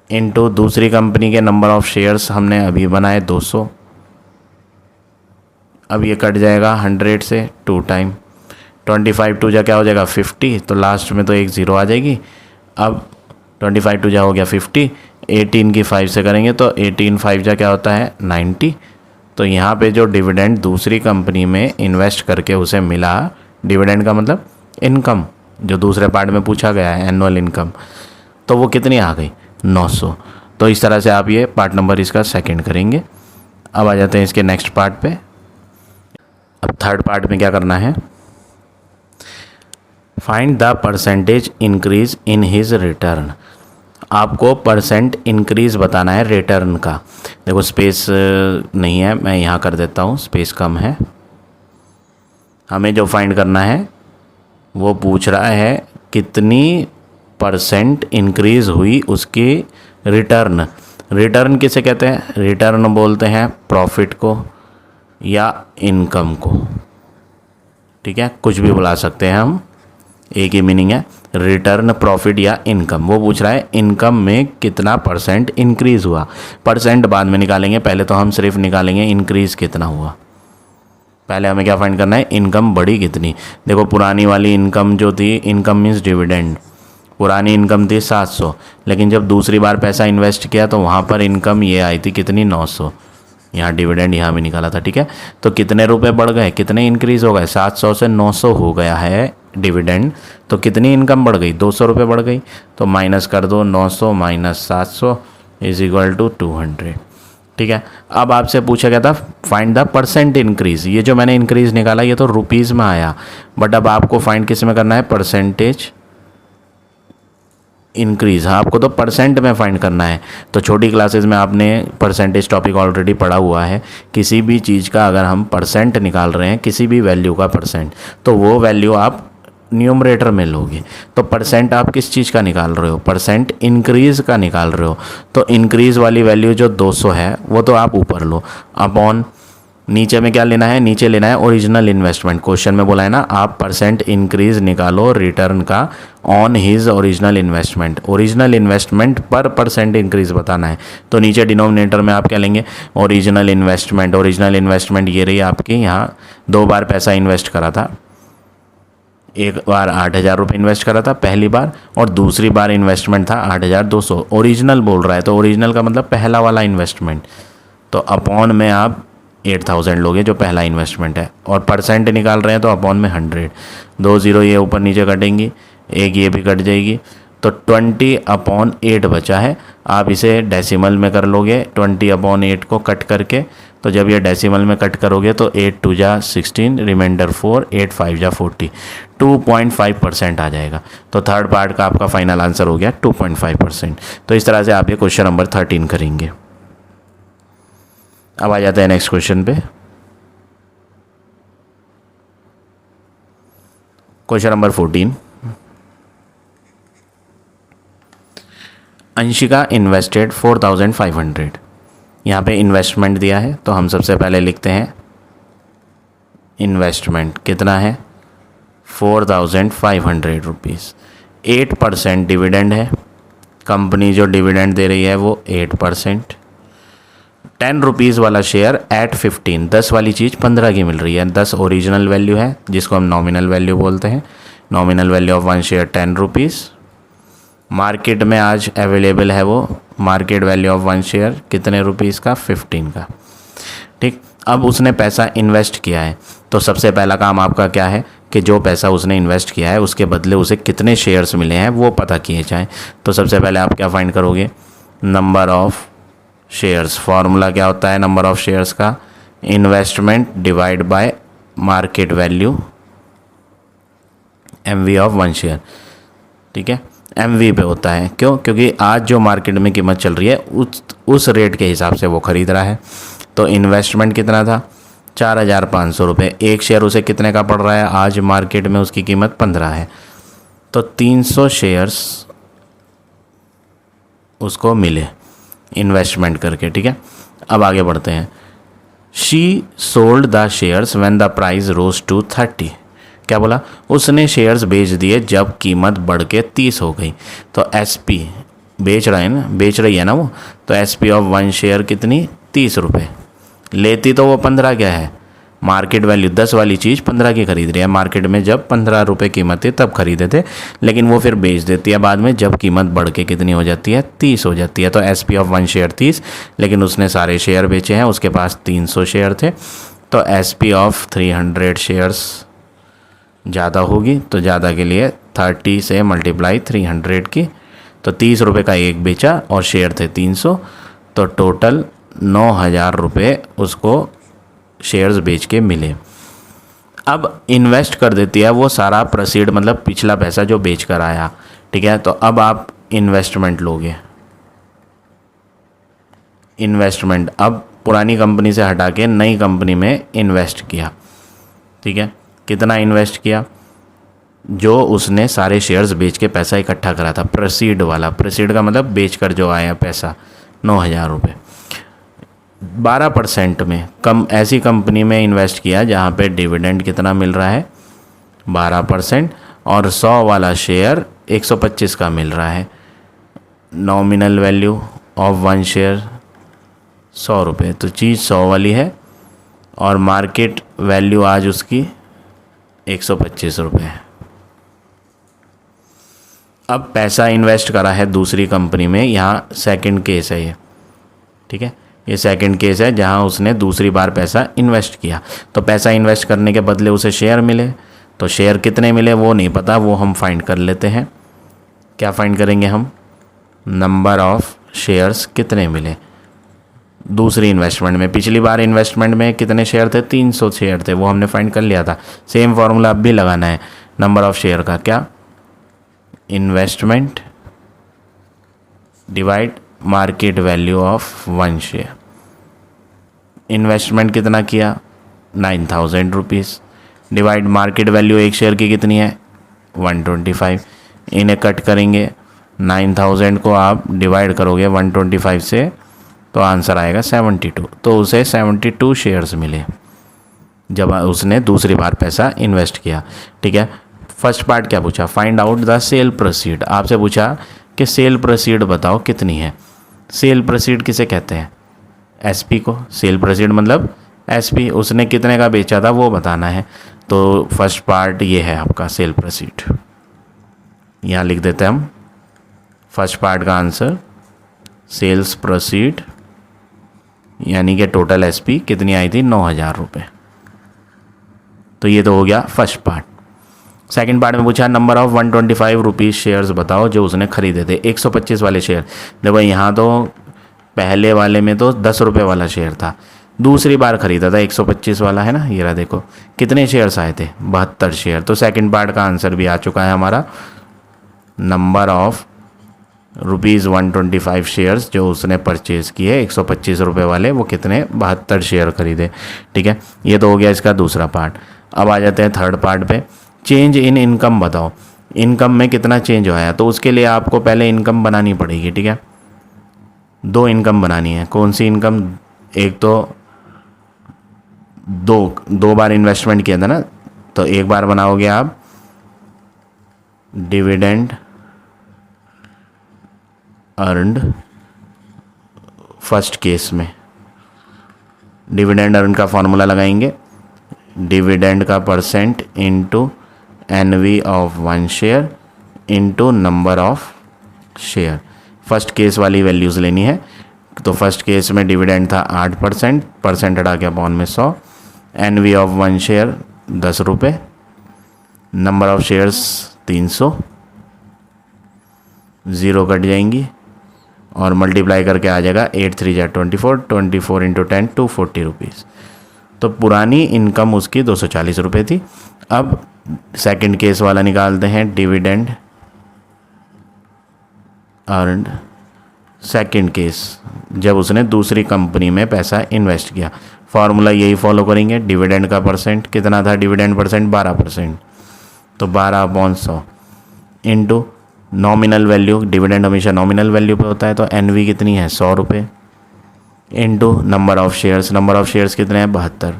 इनटू दूसरी कंपनी के नंबर ऑफ शेयर्स हमने अभी बनाए 200। अब ये कट जाएगा 100 से 2 टाइम, 25 टू जा क्या हो जाएगा 50, तो लास्ट में तो एक ज़ीरो आ जाएगी। अब 25 टू जा हो गया 50, 18 की 5 से करेंगे तो 18 5 जा क्या होता है 90। तो यहाँ पे जो डिविडेंड दूसरी कंपनी में इन्वेस्ट करके उसे मिला, डिविडेंड का मतलब इनकम, जो दूसरे पार्ट में पूछा गया है एनुअल इनकम, तो वो कितनी आ गई 900। तो इस तरह से आप ये पार्ट नंबर इसका सेकंड करेंगे। अब आ जाते हैं इसके नेक्स्ट पार्ट पे। अब थर्ड पार्ट में क्या करना है, find the percentage increase in his return. आपको परसेंट इंक्रीज बताना है रिटर्न का। देखो स्पेस नहीं है, मैं यहाँ कर देता हूँ, स्पेस कम है। हमें जो फाइंड करना है वो पूछ रहा है कितनी परसेंट इंक्रीज़ हुई उसकी रिटर्न। रिटर्न किसे कहते हैं, रिटर्न बोलते हैं प्रॉफिट को या इनकम को, ठीक है, कुछ भी बुला सकते हैं हम, एक ही मीनिंग है, रिटर्न प्रॉफिट या इनकम। वो पूछ रहा है इनकम में कितना परसेंट इंक्रीज़ हुआ। परसेंट बाद में निकालेंगे, पहले तो हम सिर्फ निकालेंगे इंक्रीज़ कितना हुआ। पहले हमें क्या फाइंड करना है, इनकम बढ़ी कितनी। देखो पुरानी वाली इनकम जो थी, इनकम मीन्स डिविडेंड, पुरानी इनकम थी 700, लेकिन जब दूसरी बार पैसा इन्वेस्ट किया तो वहाँ पर इनकम ये आई थी कितनी 900। यहाँ डिविडेंड यहाँ भी निकाला था, ठीक है। तो कितने रुपए बढ़ गए, कितने इंक्रीज़ हो गए, 700 से 900 हो गया है डिविडेंड, तो कितनी इनकम बढ़ गई 200 रुपये बढ़ गई। तो माइनस कर दो, 900 माइनस 700 इज इक्वल टू 200, ठीक है। अब आपसे पूछा गया था फाइंड द परसेंट इंक्रीज़। ये जो मैंने इंक्रीज़ निकाला ये तो रुपीज़ में आया, बट अब आपको फाइंड किस में करना है, परसेंटेज इंक्रीज़। हाँ, आपको तो परसेंट में फाइंड करना है। तो छोटी क्लासेस में आपने परसेंटेज टॉपिक ऑलरेडी पढ़ा हुआ है। किसी भी चीज़ का अगर हम परसेंट निकाल रहे हैं, किसी भी वैल्यू का परसेंट, तो वो वैल्यू आप न्यूमरेटर में लोगे। तो परसेंट आप किस चीज़ का निकाल रहे हो, परसेंट इंक्रीज़ का निकाल रहे हो। तो इंक्रीज़ वाली वैल्यू जो 200 है वो तो आप ऊपर लो, अपॉन नीचे में क्या लेना है, नीचे लेना है ओरिजिनल इन्वेस्टमेंट। क्वेश्चन में बोला है ना आप परसेंट इंक्रीज निकालो रिटर्न का on his original investment. Original investment पर परसेंट इंक्रीज बताना है। तो नीचे डिनोमिनेटर में आप क्या लेंगे, ओरिजिनल इन्वेस्टमेंट। ओरिजिनल इन्वेस्टमेंट ये रही आपकी, यहाँ 2 बार पैसा इन्वेस्ट करा था। एक बार 8,000 रुपये इन्वेस्ट करा था पहली बार, और दूसरी बार इन्वेस्टमेंट था 8,200। ओरिजिनल बोल रहा है तो ओरिजिनल का मतलब पहला वाला इन्वेस्टमेंट। तो अपॉन में आप 8,000 लोगे जो पहला इन्वेस्टमेंट है, और परसेंट निकाल रहे हैं तो अपॉन में 100। 2 0 ये ऊपर नीचे कटेंगी, एक ये भी कट जाएगी, तो 20/8 बचा है। आप इसे डेसिमल में कर लोगे 20/8 को कट करके। तो जब ये डेसिमल में कट करोगे तो 8 2 जा 16, रिमाइंडर 4, 8 5 जा 40, 2.5% आ जाएगा। तो थर्ड पार्ट का आपका फाइनल आंसर हो गया 2.5%। तो इस तरह से आप ये क्वेश्चन नंबर 13 करेंगे। अब आ जाते हैं नेक्स्ट क्वेश्चन पे। Question number 14, Anshika invested 4,500। यहाँ पे इन्वेस्टमेंट दिया है तो हम सबसे पहले लिखते हैं इन्वेस्टमेंट कितना है 4,500 रुपीज़। 8% डिविडेंड है, कंपनी जो डिविडेंड दे रही है वो 8%। 10 रुपीज़ वाला शेयर एट 15, 10 वाली चीज़ 15 की मिल रही है। 10 ओरिजिनल वैल्यू है जिसको हम नॉमिनल वैल्यू बोलते हैं। Nominal value of one share 10 rupees. Market में आज अवेलेबल है वो market value of one share कितने रुपीज़ का, 15 का। ठीक, अब उसने पैसा इन्वेस्ट किया है तो सबसे पहला काम आपका क्या है कि जो पैसा उसने इन्वेस्ट किया है उसके बदले उसे कितने शेयर्स मिले हैं वो पता किए जाएं। तो सबसे पहले आप क्या फाइंड करोगे, नंबर ऑफ शेयर्स। फार्मूला क्या होता है नंबर ऑफ शेयर्स का, investment divide by market value MV of one share. ठीक है, MV पे होता है, क्यों, क्योंकि आज जो मार्केट में कीमत चल रही है उस रेट के हिसाब से वो ख़रीद रहा है। तो इन्वेस्टमेंट कितना था, 4,500 रुपये। एक शेयर उसे कितने का पड़ रहा है, आज मार्केट में उसकी कीमत 15 है, तो 300 शेयर्स उसको मिले इन्वेस्टमेंट करके। ठीक है, अब आगे बढ़ते हैं। She sold the shares when the price rose to 30। क्या बोला, उसने शेयर्स बेच दिए जब कीमत बढ़ के 30 हो गई। तो SP बेच रही है ना वो, तो SP ऑफ वन शेयर कितनी, 30 रुपये। लेती तो वो 15 क्या है, मार्केट वैल्यू 10 वाली चीज़ 15 की खरीद रही है। मार्केट में जब 15 रुपये कीमत थी तब खरीदे थे, लेकिन वो फिर बेच देती है बाद में जब कीमत बढ़ के कितनी हो जाती है, 30 हो जाती है। तो SP ऑफ वन शेयर 30, लेकिन उसने सारे शेयर बेचे हैं, उसके पास 300 शेयर थे, तो SP ऑफ 300 शेयर्स ज़्यादा होगी। तो ज़्यादा के लिए 30 से मल्टीप्लाई 300 की, तो 30 रुपये का एक बेचा और शेयर थे 300, तो टोटल 9,000 रुपये उसको शेयर्स बेच के मिले। अब इन्वेस्ट कर देती है वो सारा प्रोसीड, मतलब पिछला पैसा जो बेच कर आया। ठीक है, तो अब आप इन्वेस्टमेंट लोगे। इन्वेस्टमेंट अब पुरानी कंपनी से हटा के नई कंपनी में इन्वेस्ट किया। ठीक है, कितना इन्वेस्ट किया, जो उसने सारे शेयर्स बेच के पैसा इकट्ठा करा था, प्रोसीड वाला। प्रोसीड का मतलब बेच कर जो आया पैसा, 9,000 रुपये। 12% में कम ऐसी कंपनी में इन्वेस्ट किया जहाँ पे डिविडेंड कितना मिल रहा है, 12%, और 100 वाला शेयर 125 का मिल रहा है। Nominal value of one share 100 रुपये, तो चीज़ 100 वाली है और मार्केट वैल्यू आज उसकी 125 रुपये है। अब पैसा इन्वेस्ट करा है दूसरी कंपनी में, यहाँ सेकंड केस है ये। ठीक है, ये सेकंड केस है जहाँ उसने दूसरी बार पैसा इन्वेस्ट किया। तो पैसा इन्वेस्ट करने के बदले उसे शेयर मिले, तो शेयर कितने मिले वो नहीं पता, वो हम फाइंड कर लेते हैं। क्या फाइंड करेंगे हम, नंबर ऑफ शेयर्स कितने मिले दूसरी इन्वेस्टमेंट में। पिछली बार इन्वेस्टमेंट में कितने शेयर थे, 300 शेयर थे, वो हमने फाइंड कर लिया था। सेम फार्मूला अब भी लगाना है नंबर ऑफ शेयर का, क्या, investment divide market value of one share. Investment कितना किया, 9,000 रुपीज़, डिवाइड मार्केट वैल्यू एक शेयर की कितनी है, 125। इन्हें कट करेंगे, 9,000 को आप डिवाइड करोगे 125 से तो आंसर आएगा 72। तो उसे 72 शेयर्स मिले जब उसने दूसरी बार पैसा इन्वेस्ट किया। ठीक है, फर्स्ट पार्ट क्या पूछा, find out the cell proceed. आपसे पूछा कि सेल प्रोसीड बताओ कितनी है। सेल प्रोसीड किसे कहते हैं, SP को। सेल प्रोसीड मतलब SP, उसने कितने का बेचा था वो बताना है। तो फर्स्ट पार्ट ये है आपका सेल प्रोसीड, यहाँ लिख देते हैं हम फर्स्ट पार्ट का आंसर सेल्स प्रोसीड, यानी कि टोटल SP कितनी आई थी, 9,000 रुपये। तो ये तो हो गया फर्स्ट पार्ट। सेकंड पार्ट में पूछा नंबर ऑफ 125 रुपीज़ शेयर्स बताओ जो उसने खरीदे थे, 125 वाले शेयर। देखो यहाँ तो पहले वाले में तो 10 रुपये वाला शेयर था, दूसरी बार खरीदा था 125 वाला, है ना, ये रहा देखो कितने शेयर्स आए थे, 72 शेयर। तो सेकंड पार्ट का आंसर भी आ चुका है हमारा, नंबर ऑफ ₹125 शेयर्स जो उसने परचेज़ किए 125 रुपये वाले, वो कितने, 72 शेयर खरीदे। ठीक है, ये तो हो गया इसका दूसरा पार्ट। अब आ जाते हैं थर्ड पार्ट पे, चेंज इन इनकम बताओ, इनकम में कितना चेंज हुआ है। तो उसके लिए आपको पहले इनकम बनानी पड़ेगी। ठीक है, 2 इनकम बनानी है। कौन सी इनकम, एक तो दो बार इन्वेस्टमेंट किया था ना, तो एक बार बनाओगे आप डिविडेंड अर्नड फर्स्ट केस में, डिविडेंड अर्न का फॉर्मूला लगाएंगे, डिविडेंड का percent into NV of one share into number of share. First case वाली वैल्यूज़ लेनी है। तो फर्स्ट केस में डिविडेंड था 8%, परसेंट हटा के अपॉन में 100, एनवी ऑफ वन शेयर 10 रुपये, number of shares 300, zero cut जाएंगी और मल्टीप्लाई करके आ जाएगा 8 3 जा 24, 24 इंटू 10 240 रुपीज़। तो पुरानी इनकम उसकी 240 रुपये थी। अब सेकंड केस वाला निकालते हैं, डिविडेंड अर्नड सेकंड केस, जब उसने दूसरी कंपनी में पैसा इन्वेस्ट किया। फार्मूला यही फॉलो करेंगे, डिविडेंड का परसेंट कितना था, डिविडेंड परसेंट 12%, तो 12/100 इंटू नॉमिनल वैल्यू, डिविडेंड हमेशा नॉमिनल वैल्यू पे होता है, तो एनवी कितनी है 100 रुपये, into number of shares, number of shares कितने हैं 72।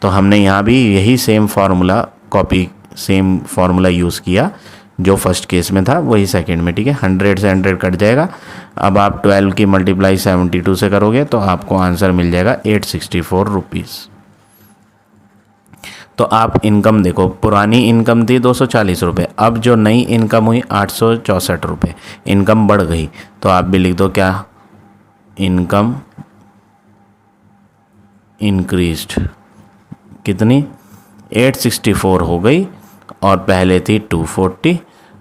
तो हमने यहाँ भी यही same formula copy, same formula use किया जो फर्स्ट केस में था वही सेकंड में, ठीक है। 100 से 100 कट जाएगा। अब आप 12 की मल्टीप्लाई 72 से करोगे तो आपको आंसर मिल जाएगा 864 रुपीज़। तो आप इनकम देखो, पुरानी इनकम थी 240 रुपये, अब जो नई इनकम हुई 864 रुपये, इनकम बढ़ गई। तो आप भी लिख दो क्या, इनकम इंक्रीज्ड, कितनी 864 हो गई और पहले थी 240,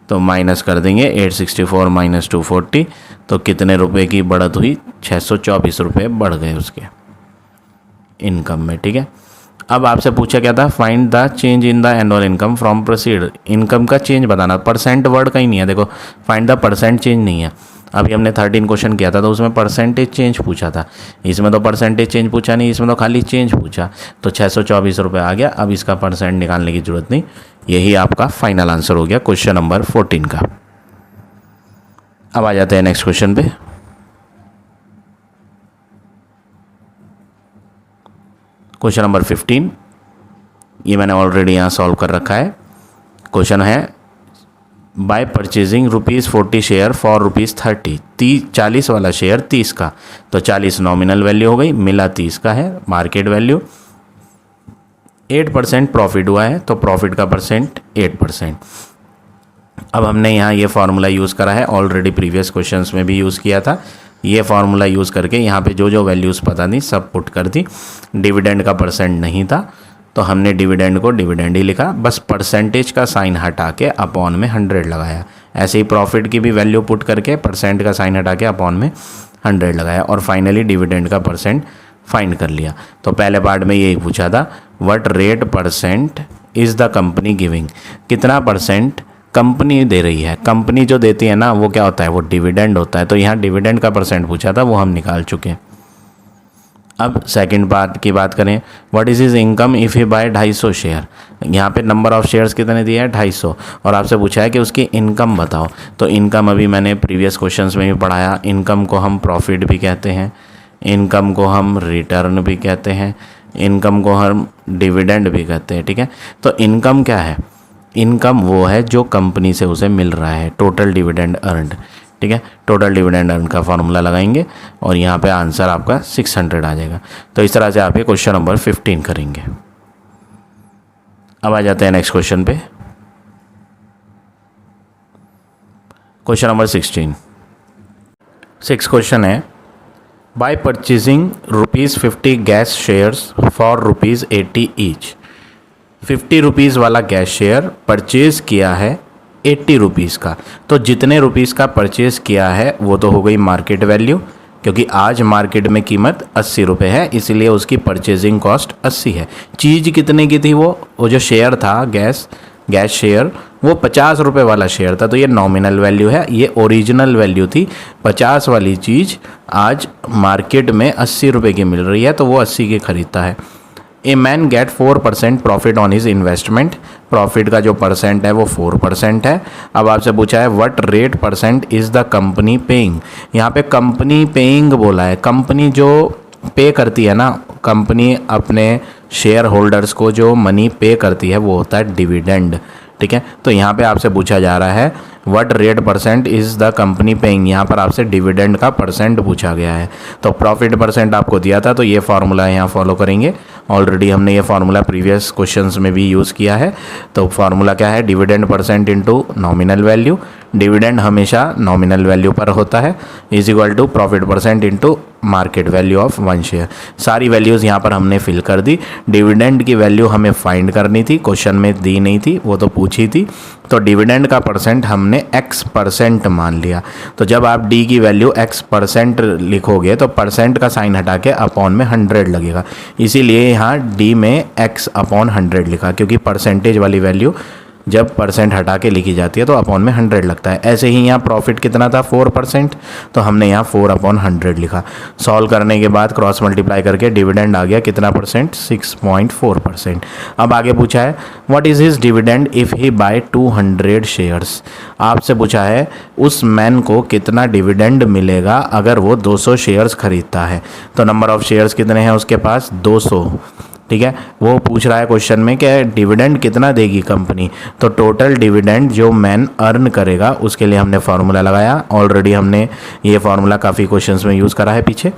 तो माइनस कर देंगे 864 माइनस 240, तो कितने रुपए की बढ़त हुई, 624 रुपये बढ़ गए उसके इनकम में, ठीक है। अब आपसे पूछा क्या था, find the change in the annual income from proceed, income का चेंज बताना, परसेंट वर्ड कहीं नहीं है, देखो फाइंड द परसेंट चेंज नहीं है। अभी हमने 13 क्वेश्चन किया था तो उसमें परसेंटेज चेंज पूछा था, इसमें तो परसेंटेज चेंज पूछा नहीं, इसमें तो खाली चेंज पूछा, तो 624 रुपये आ गया। अब इसका परसेंट निकालने की जरूरत नहीं, यही आपका फाइनल आंसर हो गया क्वेश्चन नंबर 14 का। अब आ जाते हैं नेक्स्ट क्वेश्चन पे। क्वेश्चन नंबर 15, ये मैंने ऑलरेडी यहाँ सॉल्व कर रखा है। क्वेश्चन है, बाय परचेजिंग ₹40 शेयर फॉर ₹30, 40 वाला शेयर 30 का, तो 40 नॉमिनल वैल्यू हो गई, मिला 30 का है मार्केट वैल्यू, 8% प्रॉफिट हुआ है, तो प्रॉफिट का परसेंट 8%। अब हमने यहाँ ये फार्मूला यूज़ करा है, ऑलरेडी प्रीवियस क्वेश्चंस में भी यूज़ किया था। ये फार्मूला यूज़ करके यहाँ पे जो जो वैल्यूज़ पता नहीं सब पुट कर दी। डिविडेंड का परसेंट नहीं था तो हमने डिविडेंड को डिविडेंड ही लिखा, बस परसेंटेज का साइन हटा के अपॉन में 100 लगाया। ऐसे ही प्रॉफिट की भी वैल्यू पुट करके परसेंट का साइन हटा के अपॉन में 100 लगाया और फाइनली डिविडेंड का परसेंट फाइंड कर लिया। तो पहले पार्ट में यही पूछा था, what rate percent is the company giving, कितना परसेंट कंपनी दे रही है। कंपनी जो देती है ना वो क्या होता है, वो डिविडेंड होता है। तो यहाँ डिविडेंड का परसेंट पूछा था, वो हम निकाल चुके हैं। अब सेकंड पार्ट की बात करें, what is his income if he buy 250 share, यहाँ पे नंबर ऑफ शेयर्स कितने दिए हैं 250, और आपसे पूछा है कि उसकी इनकम बताओ। तो इनकम अभी मैंने प्रीवियस क्वेश्चंस में भी पढ़ाया, इनकम को हम प्रॉफिट भी कहते हैं, इनकम को हम रिटर्न भी कहते हैं, इनकम को हम डिविडेंड भी कहते हैं, ठीक है। तो इनकम क्या है, इनकम वो है जो कंपनी से उसे मिल रहा है, टोटल डिविडेंड अर्नड, ठीक है। टोटल डिविडेंड अर्न का फॉर्मूला लगाएंगे और यहाँ पे आंसर आपका 600 आ जाएगा। तो इस तरह से आप ये क्वेश्चन नंबर 15 करेंगे। अब आ जाते हैं नेक्स्ट क्वेश्चन पे, क्वेश्चन नंबर 16। 6 क्वेश्चन है, bye purchasing ₹50 gas shares for ₹80 each, 50 rupees वाला गैस शेयर परचेज किया है 80 रुपीज़ का। तो जितने रुपीज़ का परचेज़ किया है वो तो हो गई मार्केट वैल्यू, क्योंकि आज मार्केट में कीमत 80 रुपये है, इसीलिए उसकी परचेजिंग कॉस्ट 80 है। चीज़ कितने की थी, वो जो शेयर था गैस शेयर वो 50 रुपये वाला शेयर था, तो ये नॉमिनल वैल्यू है, ये ओरिजिनल वैल्यू थी। 50 वाली चीज़ आज मार्केट में 80 रुपये की मिल रही है, तो वो 80 की खरीदता है। A man get 4% profit on his investment, profit का जो परसेंट है वो 4% है। अब आपसे पूछा है what rate percent is the company paying, यहाँ पे कंपनी पेइंग बोला है, कंपनी जो पे करती है ना, कंपनी अपने शेयर होल्डर्स को जो मनी पे करती है वो होता है डिविडेंड, ठीक है। तो यहाँ पे आपसे पूछा जा रहा है what rate percent is the company paying, यहाँ पर आपसे डिविडेंड का परसेंट पूछा गया है। तो प्रॉफिट परसेंट आपको दिया था, तो ये फार्मूला यहाँ फॉलो करेंगे। ऑलरेडी हमने ये फार्मूला प्रीवियस क्वेश्चंस में भी यूज़ किया है। तो फार्मूला क्या है, dividend percent into nominal value, dividend हमेशा नॉमिनल वैल्यू पर होता है, is equal to profit percent into market value of one share. सारी वैल्यूज़ यहाँ पर हमने फिल कर दी। डिविडेंड की वैल्यू हमें फाइंड करनी थी, क्वेश्चन में दी नहीं थी, वो तो पूछी थी। तो डिविडेंड का परसेंट हमने x% मान लिया। तो जब आप d की वैल्यू x% लिखोगे तो परसेंट का साइन हटा के अपॉन में 100 लगेगा, इसीलिए यहाँ d में x/100 लिखा, क्योंकि परसेंटेज वाली वैल्यू जब परसेंट हटा के लिखी जाती है तो अपॉन में 100 लगता है। ऐसे ही यहाँ प्रॉफिट कितना था 4%, तो हमने यहाँ 4/100 लिखा। सॉल्व करने के बाद क्रॉस मल्टीप्लाई करके डिविडेंड आ गया कितना परसेंट, 6.4%। अब आगे पूछा है what is his dividend if he buy 200 shares. आपसे पूछा है उस मैन को कितना डिविडेंड मिलेगा अगर वो 200 शेयर्स खरीदता है। तो नंबर ऑफ शेयर्स कितने हैं उसके पास, 200, ठीक है। वो पूछ रहा है क्वेश्चन में कि डिविडेंड कितना देगी कंपनी। तो टोटल डिविडेंड जो मैन अर्न करेगा उसके लिए हमने फार्मूला लगाया। ऑलरेडी हमने ये फार्मूला काफ़ी क्वेश्चंस में यूज़ करा है पीछे।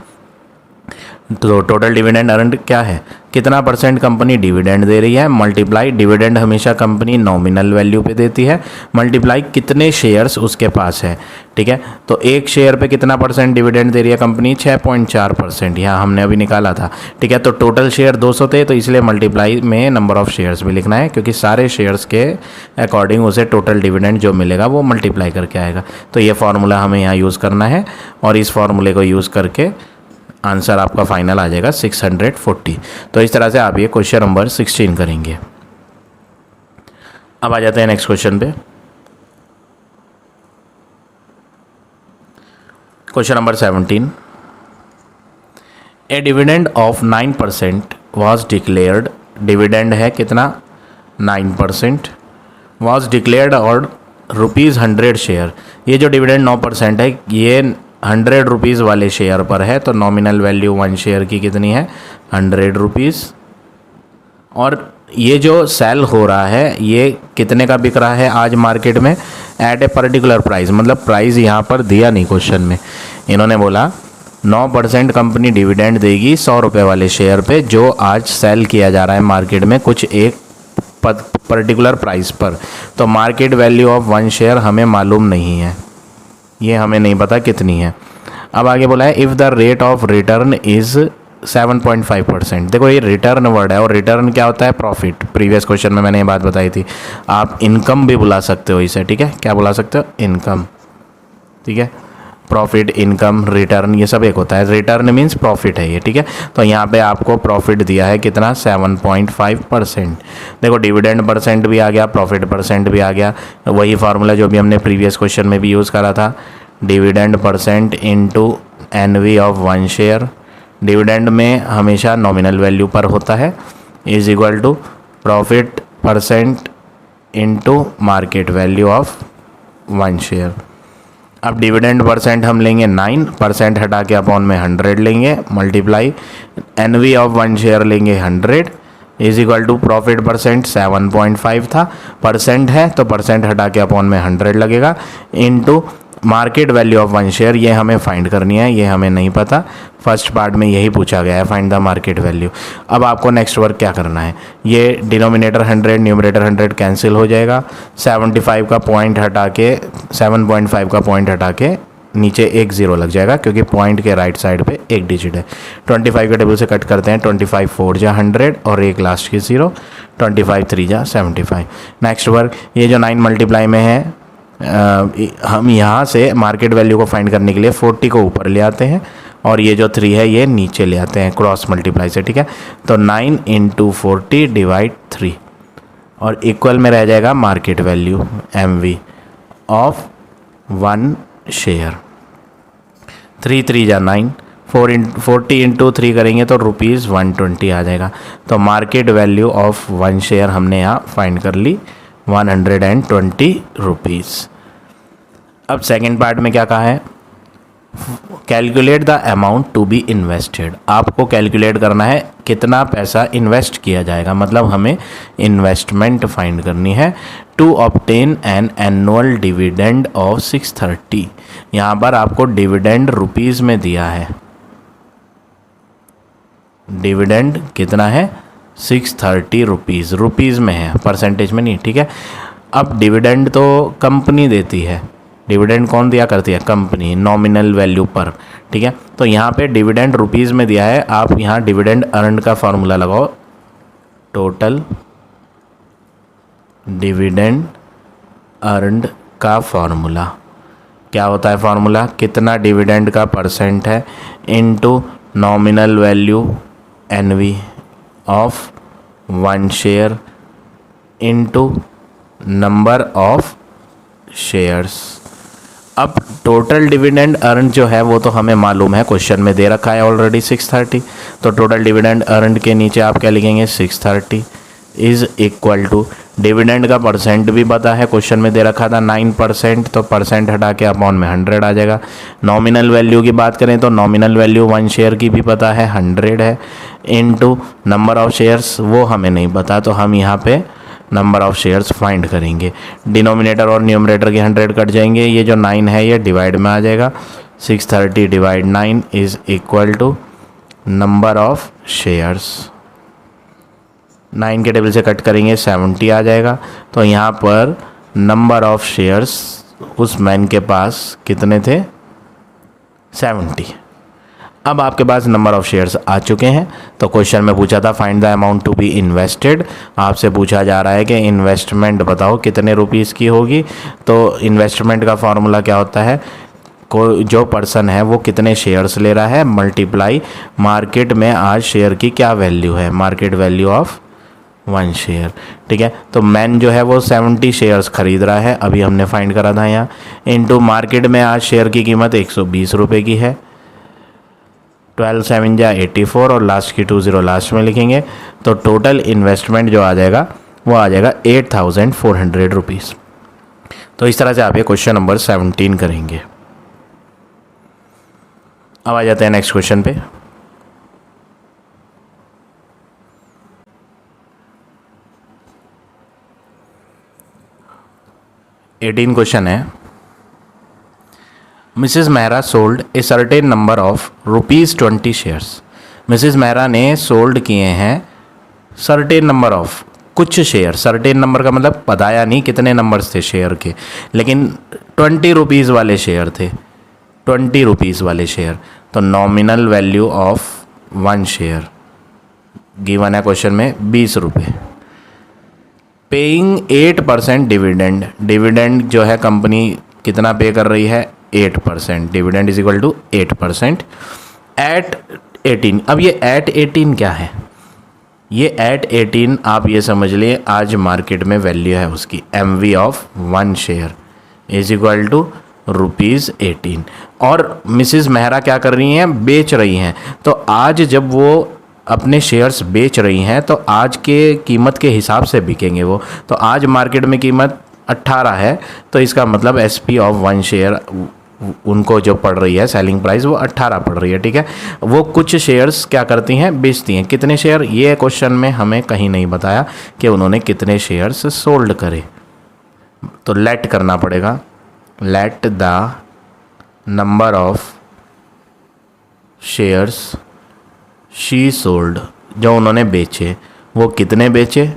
तो टोटल डिविडेंड अर्न क्या है, कितना परसेंट कंपनी डिविडेंड दे रही है, मल्टीप्लाई डिविडेंड हमेशा कंपनी नॉमिनल वैल्यू पे देती है, मल्टीप्लाई कितने शेयर्स उसके पास है, ठीक है। तो एक शेयर पे कितना परसेंट डिविडेंड दे रही है कंपनी, 6.4%, यहाँ हमने अभी निकाला था, ठीक है। तो टोटल शेयर 200 थे, तो इसलिए मल्टीप्लाई में नंबर ऑफ शेयर्स भी लिखना है, क्योंकि सारे शेयर्स के अकॉर्डिंग उसे टोटल डिविडेंड जो मिलेगा वो मल्टीप्लाई करके आएगा। तो ये फार्मूला हमें यहाँ यूज़ करना है, और इस फार्मूले को यूज़ करके आंसर आपका फाइनल आ जाएगा 640। तो इस तरह से आप ये क्वेश्चन नंबर 16 करेंगे। अब आ जाते हैं नेक्स्ट क्वेश्चन पे। Question number 17, A dividend of 9% was declared. Dividend है कितना, 9% वॉज डिक्लेयर्ड और ₹100 शेयर। ये जो डिविडेंड 9% है ये 100 रुपीज़ वाले शेयर पर है। तो नॉमिनल वैल्यू 1 शेयर की कितनी है, 100 रुपीज़। और ये जो सेल हो रहा है ये कितने का बिक रहा है आज मार्केट में, एट ए पर्टिकुलर प्राइस, मतलब प्राइस यहाँ पर दिया नहीं क्वेश्चन में। इन्होंने बोला 9% कंपनी डिविडेंड देगी 100 रुपये वाले शेयर पे, जो आज सेल किया जा रहा है मार्केट में कुछ एक पर्टिकुलर प्राइस पर। तो मार्केट वैल्यू ऑफ 1 शेयर हमें मालूम नहीं है, ये हमें नहीं पता कितनी है। अब आगे बोला है if the rate of return is 7.5%। देखो ये रिटर्न वर्ड है, और रिटर्न क्या होता है, प्रॉफिट। प्रीवियस क्वेश्चन में मैंने ये बात बताई थी। आप इनकम भी बुला सकते हो इसे, ठीक है। क्या बुला सकते हो, इनकम, ठीक है। प्रॉफिट, इनकम, रिटर्न, ये सब एक होता है। रिटर्न मीन्स प्रॉफिट है ये, ठीक है। तो यहाँ पे आपको प्रॉफिट दिया है कितना, 7.5%। देखो डिविडेंड परसेंट भी आ गया, प्रॉफिट परसेंट भी आ गया। वही फार्मूला जो भी हमने प्रीवियस क्वेश्चन में भी यूज़ करा था, dividend percent into NV of 1 share. Dividend में हमेशा नॉमिनल वैल्यू पर होता है, is equal to profit percent into market value of 1 share. अब डिविडेंड परसेंट हम लेंगे 9%, हटा के अपॉन में 100 लेंगे, मल्टीप्लाई NV ऑफ 1 शेयर लेंगे 100, is equal to profit percent 7.5 था, परसेंट है तो परसेंट हटा के अपॉन में 100 लगेगा, into market value of 1 share. ये हमें फाइंड करनी है, ये हमें नहीं पता, फर्स्ट पार्ट में यही पूछा गया है, फाइंड द मार्केट वैल्यू। अब आपको नेक्स्ट वर्क क्या करना है, ये डिनोमिनेटर 100 न्यूमरेटर 100 कैंसिल हो जाएगा, 75 का पॉइंट हटा के 7.5 का पॉइंट हटा के नीचे एक 0 लग जाएगा, क्योंकि पॉइंट के राइट साइड पे एक डिजिट है। 25 के टेबल से कट करते हैं, 25 4 जा 100 और एक लास्ट की 0, 25 3 जा 75। नेक्स्ट वर्क, ये जो 9 मल्टीप्लाई में है, हम यहाँ से मार्केट वैल्यू को फाइंड करने के लिए 40 को ऊपर ले आते हैं, और ये जो 3 है ये नीचे ले आते हैं क्रॉस मल्टीप्लाई से, ठीक है। तो 9 × 40 डिवाइड 3, और इक्वल में रह जाएगा market value MV of 1 share. 3 3 जा 9, 40 × 3 करेंगे तो ₹120 आ जाएगा। तो मार्केट वैल्यू ऑफ 1 शेयर हमने यहाँ फाइंड कर ली, 120 रुपीज़। अब सेकेंड पार्ट में क्या कहा है, calculate the amount to be invested, आपको कैलकुलेट करना है कितना पैसा इन्वेस्ट किया जाएगा, मतलब हमें इन्वेस्टमेंट फाइंड करनी है। To obtain an annual dividend of 630, यहाँ पर आपको डिविडेंड रुपीज़ में दिया है, डिविडेंड कितना है 630 रुपीज़, रुपीज़ में है, परसेंटेज में नहीं, ठीक है। अब डिविडेंड तो कंपनी देती है, डिविडेंड कौन दिया करती है, कंपनी, नॉमिनल वैल्यू पर, ठीक है। तो यहाँ पे डिविडेंड रुपीज़ में दिया है, आप यहाँ डिविडेंड अर्नड का फॉर्मूला लगाओ, टोटल डिविडेंड अर्नड का फॉर्मूला क्या होता है, फॉर्मूला कितना डिविडेंड का परसेंट है into nominal value NV of 1 share into number of shares. अब टोटल डिविडेंड अर्न जो है वो तो हमें मालूम है, क्वेश्चन में दे रखा है ऑलरेडी 630, तो टोटल डिविडेंड अर्न के नीचे आप क्या लिखेंगे 630 इज़ इक्वल टू, डिविडेंड का परसेंट भी पता है, क्वेश्चन में दे रखा था 9%, तो परसेंट हटा के अपॉन में 100 आ जाएगा। नॉमिनल वैल्यू की बात करें तो नॉमिनल वैल्यू 1 शेयर की भी पता है 100 है, इनटू नंबर ऑफ शेयर्स वो हमें नहीं पता, तो हम यहाँ पे नंबर ऑफ शेयर्स फाइंड करेंगे। डिनोमिनेटर और न्यूमरेटर के 100 कट जाएंगे, ये जो 9 है ये डिवाइड में आ जाएगा, 630 divide 9 is equal to number of shares, 9 के टेबल से कट करेंगे 70 आ जाएगा। तो यहाँ पर नंबर ऑफ शेयर्स उस मैन के पास कितने थे 70। अब आपके पास नंबर ऑफ शेयर्स आ चुके हैं, तो क्वेश्चन में पूछा था find the amount to be invested, आपसे पूछा जा रहा है कि इन्वेस्टमेंट बताओ कितने रुपीज़ की होगी। तो इन्वेस्टमेंट का फॉर्मूला क्या होता है, कोई जो पर्सन है वो कितने शेयर्स ले रहा है मल्टीप्लाई मार्केट में आज शेयर की क्या वैल्यू है, मार्केट वैल्यू ऑफ 1 शेयर, ठीक है। तो मैन जो है वो 70 शेयर्स खरीद रहा है, अभी हमने फाइंड करा था यहाँ, इनटू मार्केट में आज शेयर की कीमत 120 रुपये की है, 12 7 जा 84 और लास्ट की 20 लास्ट में लिखेंगे, तो टोटल इन्वेस्टमेंट जो आ जाएगा वो आ जाएगा 8400 रुपीज़। तो इस तरह से आप ये क्वेश्चन नंबर 17 करेंगे। अब आ जाते हैं नेक्स्ट क्वेश्चन पे। एटीन क्वेश्चन है, Mrs Mehra sold a certain number of ₹20 shares. Mrs Mehra ने सोल्ड किए हैं सर्टेन नंबर ऑफ, कुछ शेयर, सर्टेन नंबर का मतलब बताया नहीं कितने नंबर्स थे शेयर के, लेकिन 20 रुपीज़ वाले शेयर थे, 20 रुपीज़ वाले शेयर। तो nominal value of 1 share given है क्वेश्चन में 20 रुपये। पेइंग 8% डिविडेंड, डिविडेंड जो है कंपनी कितना पे कर रही है 8%, dividend is equal to 8% at 18। अब ये एट 18 क्या है, ये एट 18 आप ये समझ लिए आज मार्केट में वैल्यू है उसकी, MV of 1 share is equal to ₹18। और मिसेस मेहरा क्या कर रही हैं, बेच रही हैं। तो आज जब वो अपने शेयर्स बेच रही हैं तो आज के कीमत के हिसाब से बिकेंगे वो, तो आज मार्केट में कीमत 18 है, तो इसका मतलब SP ऑफ 1 शेयर उनको जो पड़ रही है सेलिंग प्राइस वो 18 पड़ रही है, ठीक है। वो कुछ शेयर्स क्या करती हैं, बेचती हैं। कितने शेयर, ये क्वेश्चन में हमें कहीं नहीं बताया कि उन्होंने कितने शेयर्स सोल्ड करे, तो लेट करना पड़ेगा, let the number of shares she sold, जो उन्होंने बेचे वो कितने बेचे,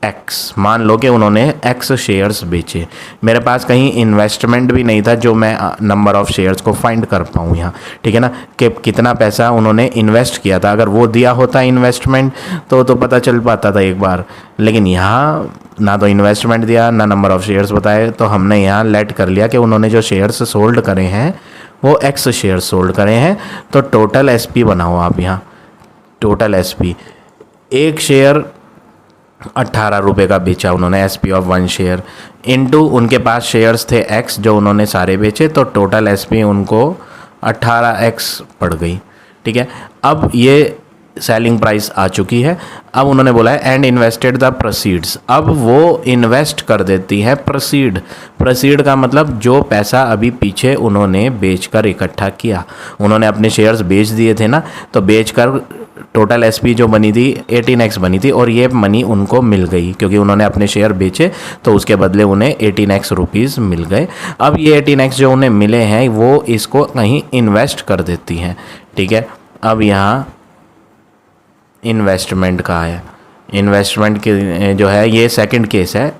X। मान लो कि उन्होंने X शेयर्स बेचे, मेरे पास कहीं इन्वेस्टमेंट भी नहीं था जो मैं नंबर ऑफ शेयर्स को फाइंड कर पाऊँ यहाँ, ठीक है ना, कि कितना पैसा उन्होंने इन्वेस्ट किया था। अगर वो दिया होता इन्वेस्टमेंट तो पता चल पाता था एक बार, लेकिन यहाँ ना तो इन्वेस्टमेंट दिया ना नंबर ऑफ शेयर्स बताए, तो हमने यहाँ लेट कर लिया कि उन्होंने जो शेयर्स सोल्ड करे हैं वो X शेयर्स सोल्ड करे हैं। तो टोटल SP बनाओ आप यहाँ, टोटल SP, एक शेयर 18 रुपये का बेचा उन्होंने, SP ऑफ 1 शेयर इनटू उनके पास शेयर्स थे X जो उन्होंने सारे बेचे, तो टोटल SP उनको 18X पड़ गई, ठीक है। अब ये सेलिंग प्राइस आ चुकी है। अब उन्होंने बोला है एंड इन्वेस्टेड द प्रोसीड्स, अब वो इन्वेस्ट कर देती है प्रोसीड। प्रोसीड का मतलब जो पैसा अभी पीछे उन्होंने बेचकर इकट्ठा किया, उन्होंने अपने शेयर्स बेच दिए थे ना, तो बेचकर टोटल एसपी जो बनी थी 18x बनी थी, और ये मनी उनको मिल गई क्योंकि उन्होंने अपने शेयर बेचे, तो उसके बदले उन्हें 18x रुपीज़ मिल गए। अब ये 18x जो उन्हें मिले हैं वो इसको कहीं इन्वेस्ट कर देती हैं, ठीक है। अब यहाँ इन्वेस्टमेंट का है, इन्वेस्टमेंट के जो है ये सेकंड केस है,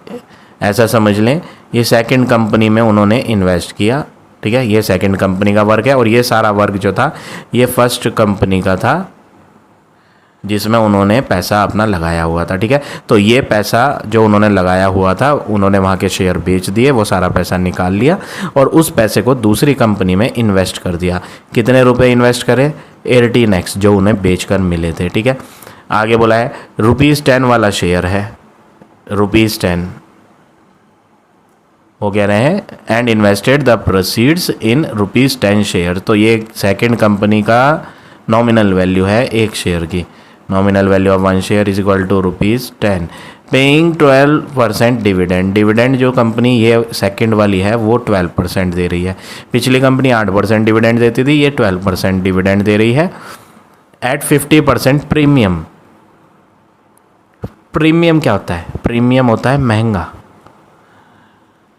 ऐसा समझ लें ये सेकंड कंपनी में उन्होंने इन्वेस्ट किया, ठीक है। ये सेकंड कंपनी का वर्क है और ये सारा वर्क जो था ये फर्स्ट कंपनी का था जिसमें उन्होंने पैसा अपना लगाया हुआ था, ठीक है। तो ये पैसा जो उन्होंने लगाया हुआ था, उन्होंने वहाँ के शेयर बेच दिए, वो सारा पैसा निकाल लिया और उस पैसे को दूसरी कंपनी में इन्वेस्ट कर दिया। कितने रुपए इन्वेस्ट करें? 18x जो उन्हें बेचकर मिले थे, ठीक है। आगे बोला है ₹10 वाला शेयर है, ₹10 वो कह रहे हैं and invested the proceeds in ₹10 share. तो ये सेकेंड कंपनी का नॉमिनल वैल्यू है एक शेयर की, nominal value of 1 share is equal to ₹10, paying 12% dividend. Dividend जो कंपनी ये सेकंड वाली है वो 12% दे रही है, पिछली कंपनी 8% डिविडेंड देती थी, ये 12% डिविडेंड दे रही है एट 50% प्रीमियम। प्रीमियम क्या होता है? प्रीमियम होता है महंगा।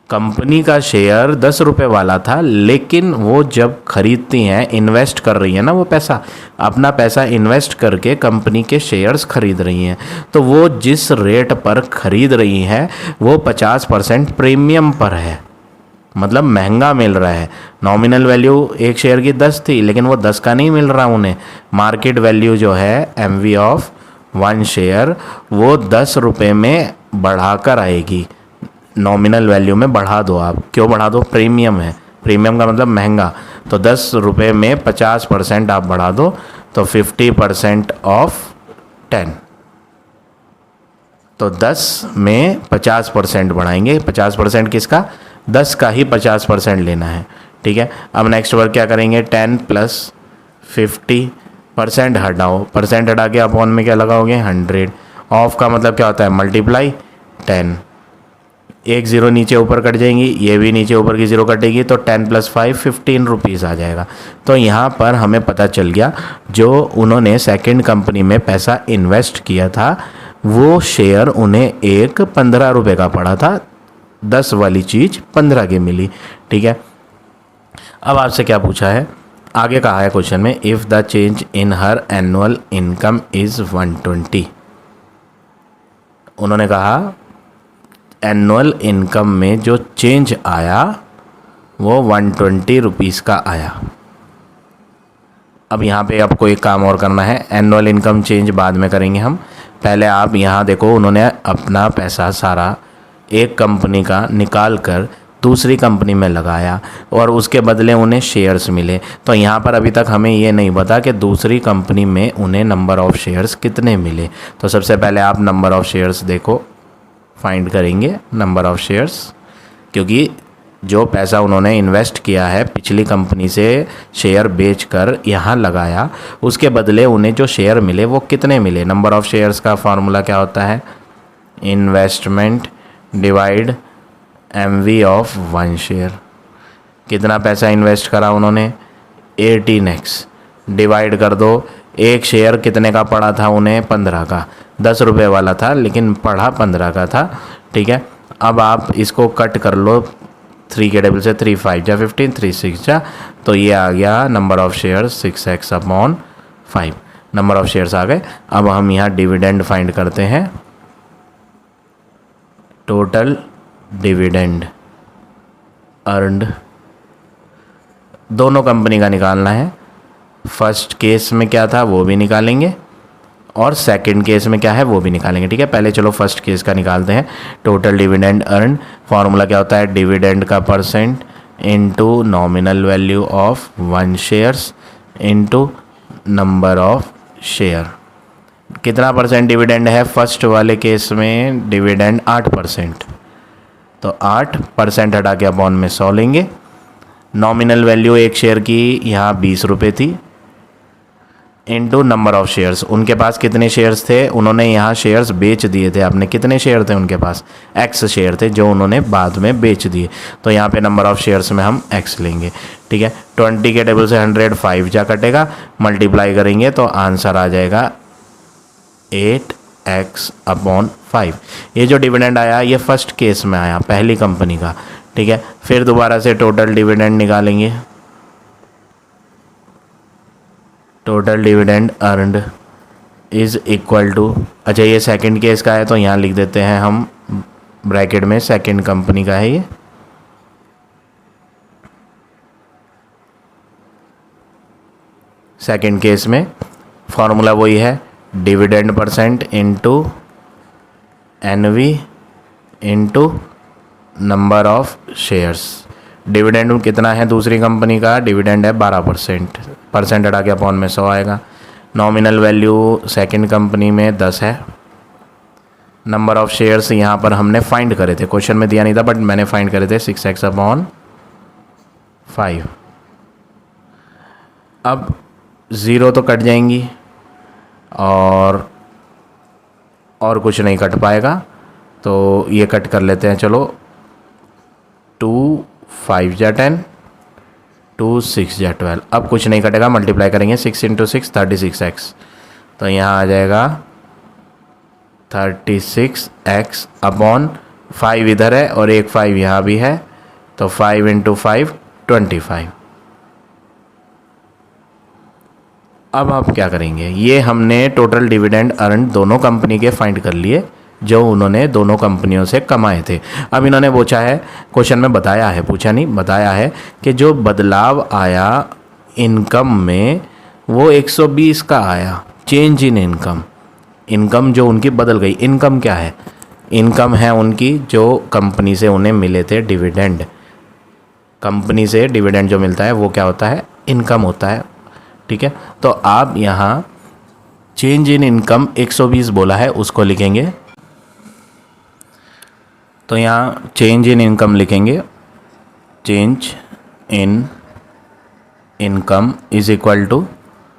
कंपनी का शेयर 10 रुपये वाला था, लेकिन वो जब खरीदती हैं, इन्वेस्ट कर रही है ना, वो पैसा अपना पैसा इन्वेस्ट करके कंपनी के शेयर्स खरीद रही हैं, तो वो जिस रेट पर खरीद रही हैं वो 50% प्रीमियम पर है, मतलब महंगा मिल रहा है। नॉमिनल वैल्यू एक शेयर की 10 थी, लेकिन वो 10 का नहीं मिल रहा उन्हें। मार्केट वैल्यू जो है MV ऑफ 1 शेयर वो 10 रुपये में बढ़ाकर आएगी। नॉमिनल वैल्यू में बढ़ा दो आप, क्यों बढ़ा दो? प्रीमियम है, प्रीमियम का मतलब महंगा, तो 10 रुपये में 50% आप बढ़ा दो तो 50% ऑफ 10, तो 10 में 50% बढ़ाएंगे। 50% किसका? 10 का ही 50% लेना है, ठीक है। अब नेक्स्ट वर्क क्या करेंगे? 10 + 50% हटाओ, परसेंट हटा के अपॉन में क्या लगाओगे? 100। ऑफ का मतलब क्या होता है? मल्टीप्लाई 10। एक ज़ीरो नीचे ऊपर कट जाएंगी, ये भी नीचे ऊपर की ज़ीरो कटेगी, तो 10 + 5 15 रुपीज़ आ जाएगा। तो यहाँ पर हमें पता चल गया जो उन्होंने सेकंड कंपनी में पैसा इन्वेस्ट किया था वो शेयर उन्हें एक 15 रुपये का पड़ा था, 10 वाली चीज़ 15 की मिली, ठीक है। अब आपसे क्या पूछा है? आगे कहा है क्वेश्चन में if the change in her annual income is 120। उन्होंने कहा एनुअल इनकम में जो चेंज आया वो 120 रुपीज़ का आया। अब यहाँ पे आपको एक काम और करना है, एनुअल इनकम चेंज बाद में करेंगे हम। पहले आप यहाँ देखो, उन्होंने अपना पैसा सारा एक कंपनी का निकाल कर दूसरी कंपनी में लगाया और उसके बदले उन्हें शेयर्स मिले। तो यहाँ पर अभी तक हमें ये नहीं पता कि दूसरी कंपनी में उन्हें नंबर ऑफ़ शेयर्स कितने मिले। तो सबसे पहले आप नंबर ऑफ़ शेयर्स देखो, फाइंड करेंगे नंबर ऑफ़ शेयर्स, क्योंकि जो पैसा उन्होंने इन्वेस्ट किया है पिछली कंपनी से शेयर बेचकर यहाँ लगाया, उसके बदले उन्हें जो शेयर मिले वो कितने मिले। नंबर ऑफ़ शेयर्स का फार्मूला क्या होता है? Investment divide MV of 1 share. कितना पैसा इन्वेस्ट करा उन्होंने? 18x। डिवाइड कर दो, एक शेयर कितने का पड़ा था उन्हें? 15 का, 10 रुपये वाला था लेकिन पड़ा 15 का था, ठीक है। अब आप इसको कट कर लो, 3 के टेबल से 3 5 जा 15, 3 6 जा, तो ये आ गया number of shares 6x/5। Number of shares आ गए। अब हम यहाँ डिविडेंड फाइंड करते हैं। टोटल डिविडेंड अर्नड दोनों कंपनी का निकालना है। फर्स्ट केस में क्या था वो भी निकालेंगे और सेकंड केस में क्या है वो भी निकालेंगे, ठीक है। पहले चलो फर्स्ट केस का निकालते हैं। टोटल डिविडेंड अर्न, फार्मूला क्या होता है? डिविडेंड का percent into nominal value of 1 shares into number of share. कितना परसेंट डिविडेंड है? फर्स्ट वाले केस में डिविडेंड 8%, तो 8% हटा के अपॉन में 100 लेंगे। नॉमिनल वैल्यू एक शेयर की यहाँ 20 रुपये थी, इनटू नंबर ऑफ शेयर्स। उनके पास कितने शेयर्स थे, उन्होंने यहाँ शेयर्स बेच दिए थे, आपने कितने शेयर थे उनके पास, एक्स शेयर थे जो उन्होंने बाद में बेच दिए। तो यहाँ पे नंबर ऑफ शेयर्स में हम एक्स लेंगे। ठीक है, 20 के टेबल से 100 5 जा कटेगा, मल्टीप्लाई करेंगे तो आंसर आ जाएगा 8x/5। ये जो डिविडेंड आया ये फर्स्ट केस में आया, पहली कंपनी का। ठीक है, फिर दोबारा से टोटल डिविडेंड निकालेंगे। Total dividend earned is equal to, अच्छा ये सेकंड केस का है तो यहाँ लिख देते हैं हम ब्रैकेट में, सेकंड कंपनी का है ये। सेकंड केस में फॉर्मूला वही है, dividend percent into NV into number of shares. Dividend कितना है दूसरी कंपनी का, डिविडेंड है 12%, परसेंट हटा के अपॉन में 100 आएगा। नॉमिनल वैल्यू सेकंड कंपनी में 10 है। नंबर ऑफ शेयर्स यहाँ पर हमने फाइंड करे थे, क्वेश्चन में दिया नहीं था बट मैंने फाइंड करे थे 6x/5। अब 0 तो कट जाएंगी और कुछ नहीं कट पाएगा, तो ये कट कर लेते हैं। चलो 2 5 जा 10, 2 6 जा 12। अब कुछ नहीं कटेगा, मल्टीप्लाई करेंगे 6 × 6 36x, तो यहाँ आ जाएगा 36x/5 इधर है और एक 5 यहाँ भी है, तो 5 × 5 25। अब आप क्या करेंगे, ये हमने टोटल डिविडेंड अर्न दोनों कंपनी के फाइंड कर लिए जो उन्होंने दोनों कंपनियों से कमाए थे। अब इन्होंने पूछा है, क्वेश्चन में बताया है, पूछा नहीं बताया है कि जो बदलाव आया इनकम में वो 120 का आया, चेंज इन इनकम। इनकम जो उनकी बदल गई, इनकम क्या है, इनकम है उनकी जो कंपनी से उन्हें मिले थे डिविडेंड। कंपनी से डिविडेंड जो मिलता है वो क्या होता है, इनकम होता है। ठीक है, तो आप यहाँ चेंज इन इनकम 120 बोला है उसको लिखेंगे, तो यहाँ चेंज इन इनकम लिखेंगे, change in income is equal to,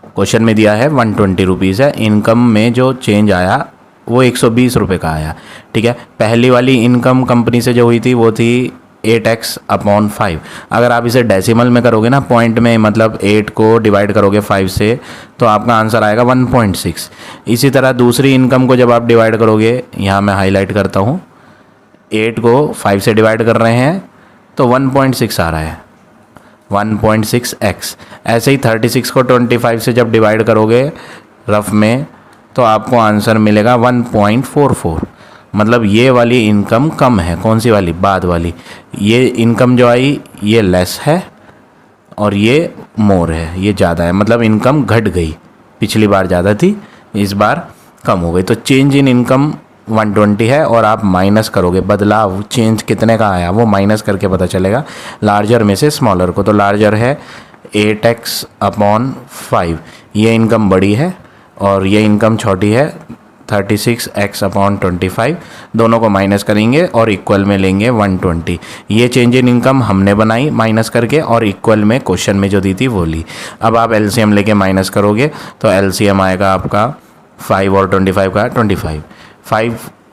question में दिया है 120 रुपीज़ है, इनकम में जो चेंज आया वो 120 रुपये का आया। ठीक है, पहली वाली इनकम कंपनी से जो हुई थी वो थी 8x/5। अगर आप इसे डेसिमल में करोगे ना, पॉइंट में, मतलब 8 को डिवाइड करोगे 5 से, तो आपका आंसर आएगा 1.6। इसी तरह दूसरी इनकम को जब आप डिवाइड करोगे, यहाँ मैं हाईलाइट करता हूँ, 8 को 5 से डिवाइड कर रहे हैं तो 1.6 आ रहा है, 1.6x। ऐसे ही 36 को 25 से जब डिवाइड करोगे रफ में, तो आपको आंसर मिलेगा 1.44। मतलब ये वाली इनकम कम है, कौन सी वाली, बाद वाली। ये इनकम जो आई ये लेस है और ये मोर है, ये ज़्यादा है, मतलब इनकम घट गई। पिछली बार ज़्यादा थी, इस बार कम हो गई। तो चेंज इन इनकम 120 है और आप माइनस करोगे, बदलाव चेंज कितने का आया वो माइनस करके पता चलेगा लार्जर में से स्मॉलर को। तो लार्जर है 8x/5, ये इनकम बड़ी है और ये इनकम छोटी है 36x/25। दोनों को माइनस करेंगे और इक्वल में लेंगे 120। ये चेंज इन इनकम हमने बनाई माइनस करके और इक्वल में क्वेश्चन में जो दी थी वो ली। अब आप एलसीएम लेके माइनस करोगे तो एलसीएम आएगा आपका 5 और 25 का 25।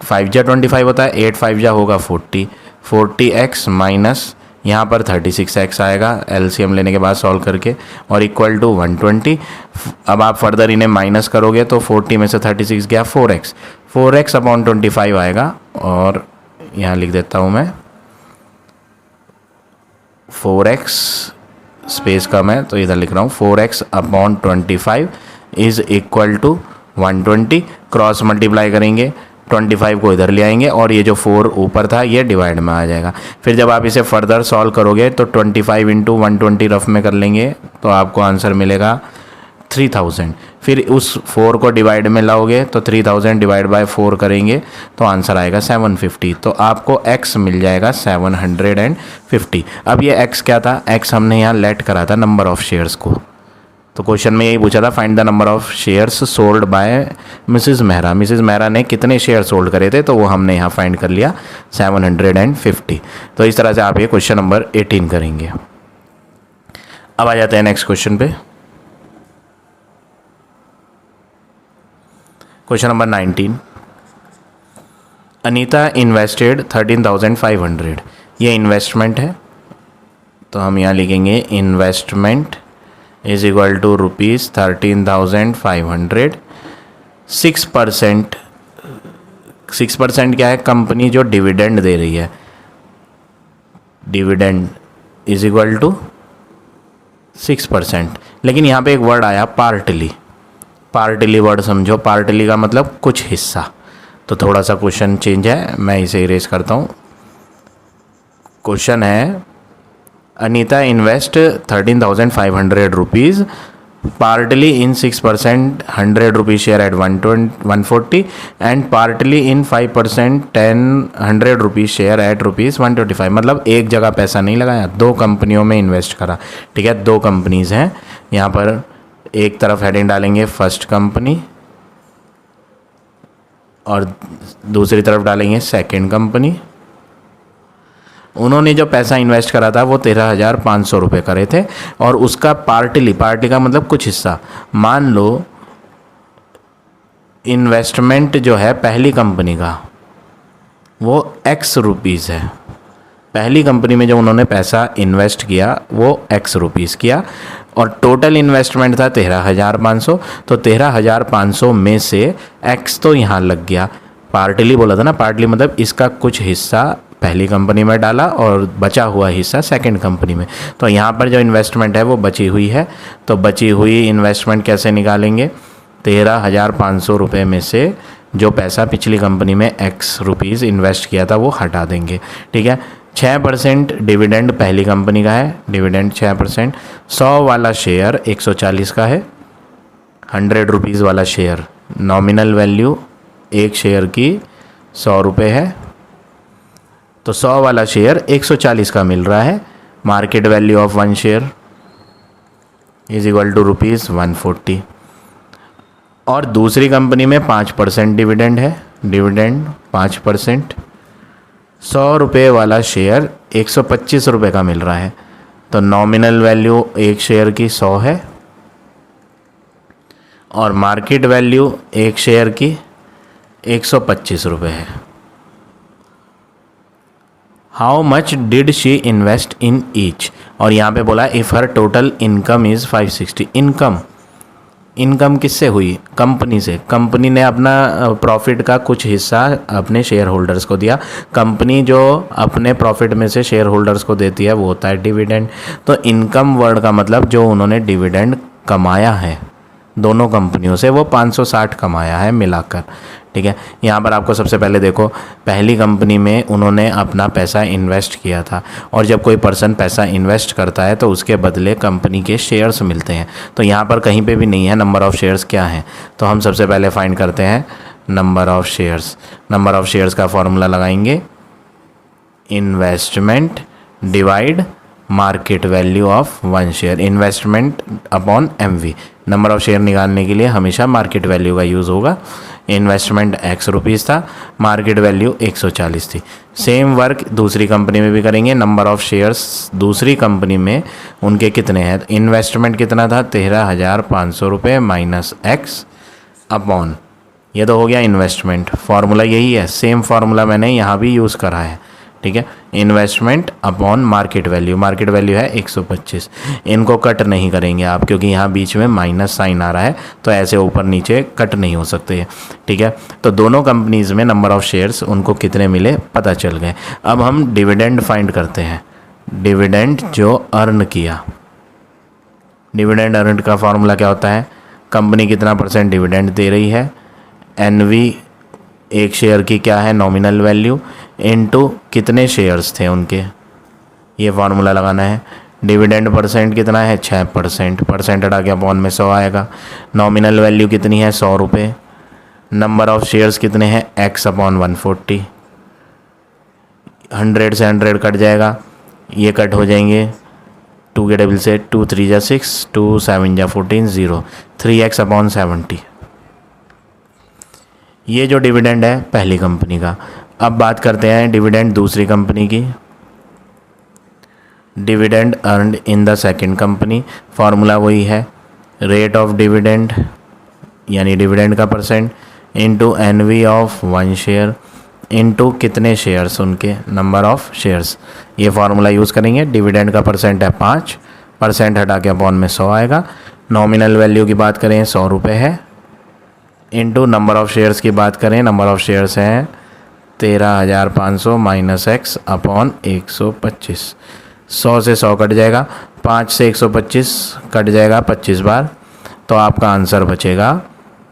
5 जा 25 होता है, 8 5 जा होगा 40, 40x माइनस यहाँ पर 36x आएगा एलसीएम लेने के बाद सॉल्व करके, और इक्वल टू 120। अब आप फर्दर इन्हें माइनस करोगे तो 40 में से 36 गया 4x, 4x/25 आएगा। और यहाँ लिख देता हूँ मैं 4x, स्पेस कम है तो इधर लिख रहा हूँ 4x/25 is equal to 120। Cross multiply करेंगे, 25 को इधर ले आएंगे और ये जो 4 ऊपर था ये डिवाइड में आ जाएगा। फिर जब आप इसे फर्दर सॉल्व करोगे तो 25 × 120 रफ में कर लेंगे तो आपको आंसर मिलेगा 3000। फिर उस 4 को डिवाइड में लाओगे तो 3000 डिवाइड बाय 4 करेंगे तो आंसर आएगा 750। तो आपको x मिल जाएगा 750। अब ये x क्या था, x हमने यहाँ लेट करा था नंबर ऑफ शेयर्स को। तो क्वेश्चन में यही पूछा था, find the number of shares sold by Mrs Mehra. Mrs Mehra ने कितने शेयर सोल्ड करे थे, तो वो हमने यहाँ फाइंड कर लिया 750। तो इस तरह से आप ये क्वेश्चन नंबर 18 करेंगे। अब आ जाते हैं नेक्स्ट क्वेश्चन पे। Question number 19, Anita invested 13,500। ये इन्वेस्टमेंट है, तो हम यहाँ लिखेंगे investment is equal to rupees 13,500। 6%, 6% क्या है, कंपनी जो डिविडेंड दे रही है, डिविडेंड इज इक्वल टू 6%। लेकिन यहाँ पे एक वर्ड आया पार्टली, पार्टली वर्ड समझो, पार्टली का मतलब कुछ हिस्सा। तो थोड़ा सा क्वेश्चन चेंज है, मैं इसे इरेज करता हूँ। क्वेश्चन है Anita invest 13,500 rupees partly in 6% 100 rupees share eight 140 and partly in 5% 100 rupees share eight rupees 125। मतलब एक जगह पैसा नहीं लगाया, दो कंपनियों में इन्वेस्ट करा। ठीक है, दो कंपनीज़ हैं यहाँ पर, एक तरफ हेडिंग डालेंगे फर्स्ट कंपनी और दूसरी तरफ डालेंगे सेकंड कंपनी। उन्होंने जो पैसा इन्वेस्ट करा था वो 13,500 रुपये करे थे और उसका पार्टली, पार्टली का मतलब कुछ हिस्सा, मान लो इन्वेस्टमेंट जो है पहली कंपनी का वो X रुपीज़ है। पहली कंपनी में जो उन्होंने पैसा इन्वेस्ट किया वो X रुपीज़ किया और टोटल इन्वेस्टमेंट था 13,500। तो 13,500 में से X तो यहाँ लग गया, पार्टली बोला था ना, पार्टली मतलब इसका कुछ हिस्सा पहली कंपनी में डाला और बचा हुआ हिस्सा सेकंड कंपनी में। तो यहाँ पर जो इन्वेस्टमेंट है वो बची हुई है, तो बची हुई इन्वेस्टमेंट कैसे निकालेंगे, 13,500 रुपये में से जो पैसा पिछली कंपनी में X रुपीज़ इन्वेस्ट किया था वो हटा देंगे। ठीक है, 6% डिविडेंड पहली कंपनी का है, डिविडेंड 6%। 100 वाला शेयर 140 का है, 100 रुपीज़ वाला शेयर, नॉमिनल वैल्यू एक शेयर की 100 रुपये है, तो 100 वाला शेयर 140 का मिल रहा है। Market value of one share is equal to rupees 140। और दूसरी कंपनी में 5% डिविडेंड है, डिविडेंड 5%। 100 रुपये वाला शेयर 125 रुपये का मिल रहा है, तो नॉमिनल वैल्यू एक शेयर की 100 है और मार्केट वैल्यू एक शेयर की 125 रुपये है। How much did she invest in each, और यहाँ पे बोला if her total income is 560। Income, income किससे हुई, कंपनी से। कंपनी ने अपना प्रॉफिट का कुछ हिस्सा अपने शेयर होल्डर्स को दिया। कंपनी जो अपने प्रॉफिट में से शेयर होल्डर्स को देती है वो होता है डिविडेंड। तो इनकम वर्ड का मतलब जो उन्होंने डिविडेंड कमाया है दोनों कंपनियों से, वो 560 कमाया है मिलाकर। ठीक है, यहाँ पर आपको सबसे पहले देखो, पहली कंपनी में उन्होंने अपना पैसा इन्वेस्ट किया था और जब कोई पर्सन पैसा इन्वेस्ट करता है तो उसके बदले कंपनी के शेयर्स मिलते हैं। तो यहाँ पर कहीं पे भी नहीं है नंबर ऑफ़ शेयर्स क्या है, तो हम सबसे पहले फाइंड करते हैं number of shares. Number of shares का फॉर्मूला लगाएंगे, investment divide market value of one share, investment upon MV। Number of share निकालने के लिए हमेशा मार्केट वैल्यू का यूज़ होगा। इन्वेस्टमेंट X रुपीज़ था, मार्केट वैल्यू 140 थी। सेम वर्क दूसरी कंपनी में भी करेंगे। नंबर ऑफ़ शेयर्स दूसरी कंपनी में उनके कितने हैं, इन्वेस्टमेंट कितना था 13,500 रुपये माइनस X अपॉन, ये तो हो गया इन्वेस्टमेंट। फार्मूला यही है, सेम फार्मूला मैंने यहाँ भी यूज़ करा है। ठीक है, investment upon market value, market value है 125। इनको कट नहीं करेंगे आप क्योंकि यहाँ बीच में माइनस साइन आ रहा है, तो ऐसे ऊपर नीचे कट नहीं हो सकते। ठीक है, तो दोनों कंपनीज़ में नंबर ऑफ़ शेयर्स उनको कितने मिले पता चल गए। अब हम डिविडेंड फाइंड करते हैं, डिविडेंड जो अर्न किया। डिविडेंड अर्न का फार्मूला क्या होता है, कंपनी कितना % डिविडेंड दे रही है, NV एक शेयर की क्या है नॉमिनल वैल्यू, इनटू कितने शेयर्स थे उनके, ये फार्मूला लगाना है। डिविडेंड % कितना है 6%, परसेंट हटा के अपॉन में 100 आएगा। नॉमिनल वैल्यू कितनी है 100 रुपये। नंबर ऑफ़ शेयर्स कितने हैं X अपॉन 140। 100 से 100 कट जाएगा, ये कट हो जाएंगे 2 के टेबल से, 2 3 जा 6, 2 7 जा 14, 0, 3X अपॉन 70। ये जो डिविडेंड है पहली कंपनी का। अब बात करते हैं डिविडेंड दूसरी कंपनी की। Dividend earned in the second company, formula वही है, रेट ऑफ डिविडेंड यानी डिविडेंड का % into NV of 1 share into कितने शेयर्स उनके, नंबर ऑफ शेयर्स। ये फार्मूला यूज़ करेंगे। डिविडेंड का परसेंट है 5, परसेंट हटा के अपॉन में 100 आएगा। नॉमिनल वैल्यू की बात करें 100 रुपये है, इंटू नंबर ऑफ़ शेयर्स की बात करें, नंबर ऑफ़ शेयर्स हैं 13,500 माइनस x अपॉन 125। 100 से 100 कट जाएगा, 5 से 125 कट जाएगा 25 बार, तो आपका आंसर बचेगा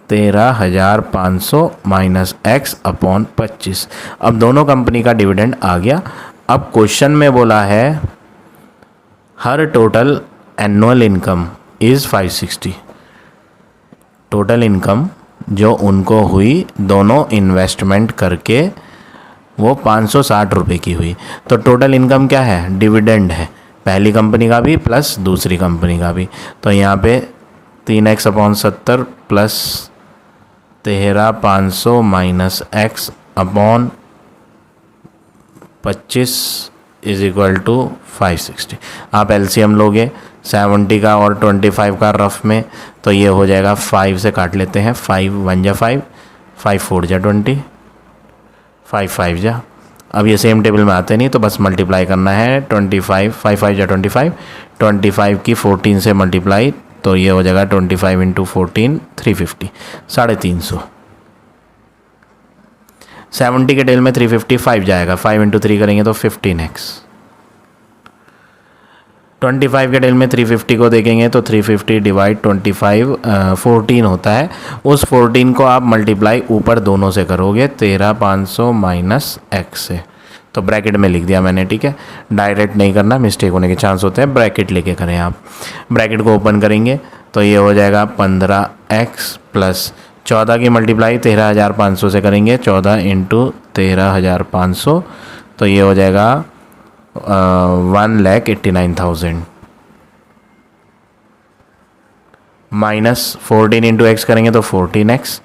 13,500 माइनस x अपॉन 25। अब दोनों कंपनी का डिविडेंड आ गया। अब क्वेश्चन में बोला है her total annual income is 560। Total income जो उनको हुई दोनों इन्वेस्टमेंट करके वो 560 रुपये की हुई। तो टोटल इनकम क्या है, डिविडेंड है, पहली कंपनी का भी प्लस दूसरी कंपनी का भी। तो यहाँ पे 3x upon 70 plus 13,500 minus x upon 25 is equal to 560। आप एलसीएम लोगे 70 का और 25 का रफ में, तो ये हो जाएगा 5 से काट लेते हैं, 5 1 जा 5, 5 4 जा 20, 5 5 जा। अब ये सेम टेबल में आते नहीं तो बस मल्टीप्लाई करना है। 25 5 5 जा 25, 25 की 14 से मल्टीप्लाई, तो ये हो जाएगा 25 इंटू 14 350, 350। 70 के टेल में 355 जाएगा, 5 इंटू 3 करेंगे तो 15x। 25 के टेल में 350 को देखेंगे तो 350 डिवाइड 25 14 होता है। उस 14 को आप मल्टीप्लाई ऊपर दोनों से करोगे 13,500 माइनस x से, तो ब्रैकेट में लिख दिया मैंने, ठीक है। डायरेक्ट नहीं करना, मिस्टेक होने के चांस होते हैं, ब्रैकेट लेके करें आप। ब्रैकेट को ओपन करेंगे तो ये हो जाएगा 15x प्लस 14 की मल्टीप्लाई 13,500 से करेंगे, 14 इंटू 13,500, तो ये हो जाएगा 1,89,000 माइनस 14 इंटू एक्स करेंगे तो 14x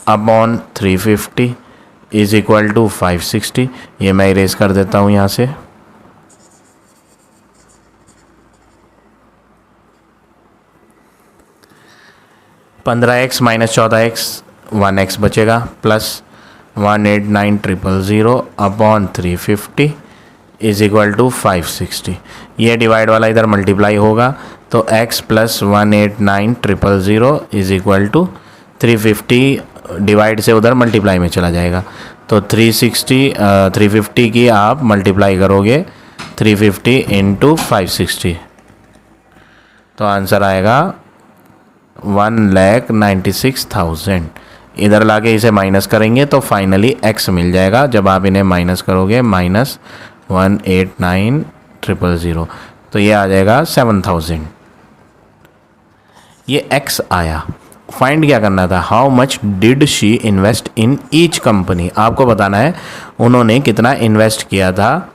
upon 350 is equal to 560। ये मैं इरेज कर देता हूँ यहाँ से। $15 माइनस 14x 1x बचेगा plus 189,000 upon 350 is equal to 560। ये डिवाइड वाला इधर मल्टीप्लाई होगा तो x plus 189,000 is equal to 350 divide से उधर मल्टीप्लाई में चला जाएगा, तो 350 की आप मल्टीप्लाई करोगे 350 इंटू 560, तो आंसर आएगा 1,96,000। इधर लाके इसे माइनस करेंगे तो फाइनली x मिल जाएगा। जब आप इन्हें माइनस करोगे माइनस 189,000, तो ये आ जाएगा 7,000। ये x आया। फाइंड क्या करना था, how much did she invest in each company. आपको बताना है उन्होंने कितना इन्वेस्ट किया था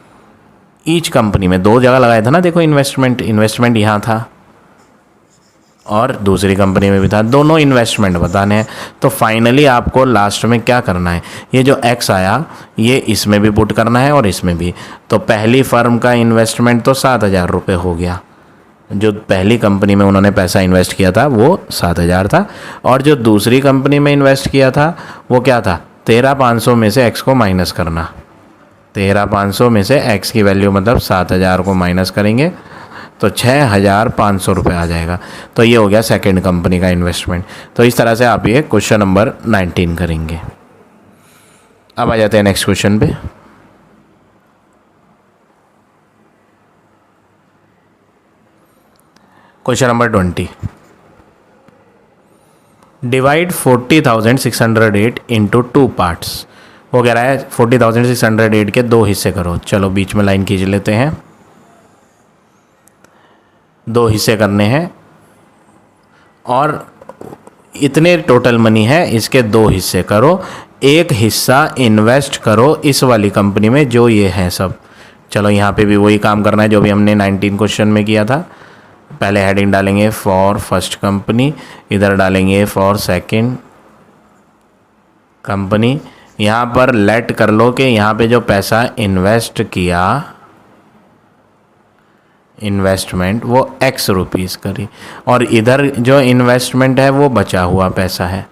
ईच कंपनी में। दो जगह लगाया था ना, देखो इन्वेस्टमेंट यहाँ था और दूसरी कंपनी में भी था, दोनों इन्वेस्टमेंट बताने हैं। तो फाइनली आपको लास्ट में क्या करना है, ये जो x आया ये इसमें भी पुट करना है और इसमें भी। तो पहली फर्म का इन्वेस्टमेंट तो 7,000 रुपये हो गया, जो पहली कंपनी में उन्होंने पैसा इन्वेस्ट किया था वो 7,000 था, और जो दूसरी कंपनी में इन्वेस्ट किया था वो क्या था, 13,500 में से x को माइनस करना। 13,500 में से x की वैल्यू मतलब 7,000 को माइनस करेंगे तो 6,500 रुपये आ जाएगा। तो ये हो गया सेकंड कंपनी का इन्वेस्टमेंट। तो इस तरह से आप ये क्वेश्चन नंबर 19 करेंगे। अब आ जाते हैं नेक्स्ट क्वेश्चन पे। Question number 20, divide 40,608 into 2 parts. वो कह रहा है 40,608 के 2 हिस्से करो। चलो बीच में लाइन खींच लेते हैं, 2 हिस्से करने हैं और इतने टोटल मनी है, इसके 2 हिस्से करो। एक हिस्सा इन्वेस्ट करो इस वाली कंपनी में जो ये है सब। चलो यहाँ पे भी वही काम करना है जो भी हमने 19 क्वेश्चन में किया था। पहले हेडिंग डालेंगे फॉर फर्स्ट कंपनी, इधर डालेंगे फॉर सेकंड कंपनी। यहाँ पर लेट कर लो कि यहाँ पे जो पैसा इन्वेस्ट किया, इन्वेस्टमेंट वो x रुपीज़ करी, और इधर जो इन्वेस्टमेंट है वो बचा हुआ पैसा है।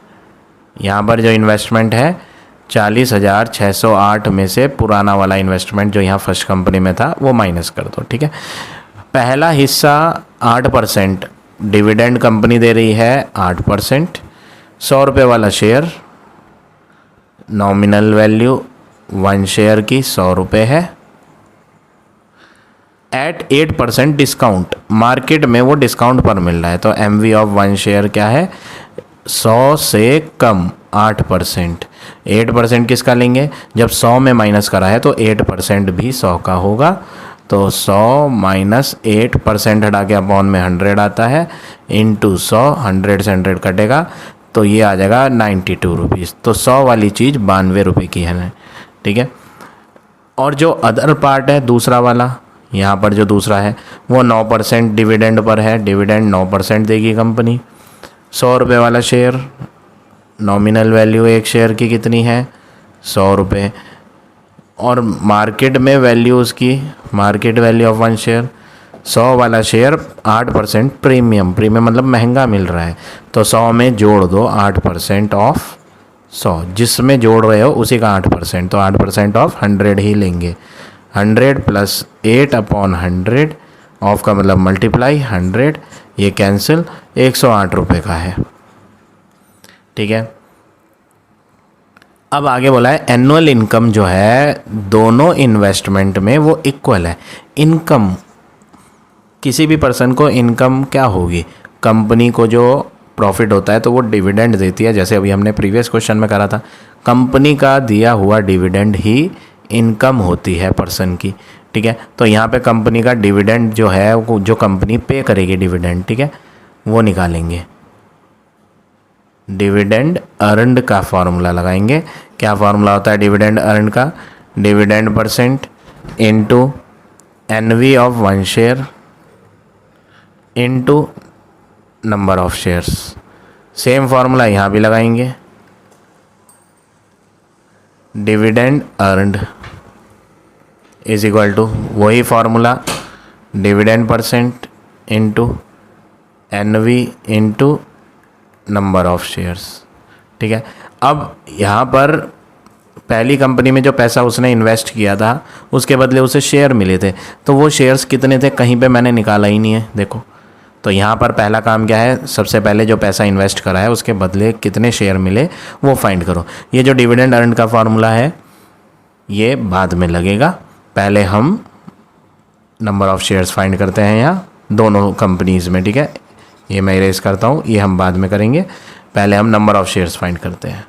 यहाँ पर जो इन्वेस्टमेंट है 40,608 में से पुराना वाला इन्वेस्टमेंट जो यहाँ फर्स्ट कंपनी में था वो माइनस कर दो, ठीक है। पहला हिस्सा 8% डिविडेंड कंपनी दे रही है 8%, 100 रुपये वाला शेयर, नॉमिनल वैल्यू 1 शेयर की 100 रुपये है, एट 8% डिस्काउंट, मार्केट में वो डिस्काउंट पर मिल रहा है। तो MV ऑफ 1 शेयर क्या है, 100 से कम 8%। 8% किसका लेंगे, जब 100 में माइनस करा है तो 8% भी 100 का होगा। तो 100 माइनस 8% हटा के अपॉन में 100 आता है, इंटू 100, 100 से 100 कटेगा तो ये आ जाएगा 92 रुपीज़। तो 100 वाली चीज़ 92 रुपये की है, ठीक है। और जो अदर पार्ट है दूसरा वाला, यहाँ पर जो दूसरा है वो 9% डिविडेंड पर है, डिविडेंड 9% देगी कंपनी। 100 रुपये वाला शेयर, नॉमिनल वैल्यू एक शेयर की कितनी है, 100 रुपये, और मार्केट में वैल्यू उसकी, मार्केट वैल्यू ऑफ 1 शेयर, 100 वाला शेयर 8% प्रीमियम, प्रीमियम मतलब महंगा मिल रहा है, तो 100 में जोड़ दो 8% ऑफ 100, जिसमें जोड़ रहे हो उसी का 8%, तो 8% ऑफ 100 ही लेंगे। 100 प्लस 8 अपॉन 100 ऑफ का मतलब मल्टीप्लाई 100, ये कैंसिल, 108 रुपये का है, ठीक है। अब आगे बोला है एनुअल इनकम जो है दोनों इन्वेस्टमेंट में वो इक्वल है। इनकम, किसी भी पर्सन को इनकम क्या होगी, कंपनी को जो प्रॉफिट होता है तो वो डिविडेंड देती है, जैसे अभी हमने प्रीवियस क्वेश्चन में करा था, कंपनी का दिया हुआ डिविडेंड ही इनकम होती है पर्सन की, ठीक है। तो यहाँ पे कंपनी का डिविडेंड जो है वो जो कंपनी पे करेगी डिविडेंड, ठीक है, वो निकालेंगे। डिविडेंड अर्नड का फॉर्मूला लगाएंगे। क्या फॉर्मूला होता है डिविडेंड अर्नड का, dividend percent into NV of 1 share into number of shares. Same formula यहाँ भी लगाएंगे, dividend earned is equal to वही formula, dividend percent into NV into number of shares, ठीक है। अब यहाँ पर पहली कंपनी में जो पैसा उसने इन्वेस्ट किया था उसके बदले उसे शेयर मिले थे, तो वो शेयर्स कितने थे कहीं पे मैंने निकाला ही नहीं है, देखो। तो यहाँ पर पहला काम क्या है, सबसे पहले जो पैसा इन्वेस्ट करा है उसके बदले कितने शेयर मिले वो फाइंड करो। ये जो डिविडेंड अर्न का फॉर्मूला है ये बाद में लगेगा, पहले हम नंबर ऑफ शेयर्स फाइंड करते हैं यहाँ दोनों कंपनीज़ में, ठीक है। ये मैं इरेज करता हूँ, ये हम बाद में करेंगे, पहले हम नंबर ऑफ शेयर्स फाइंड करते हैं।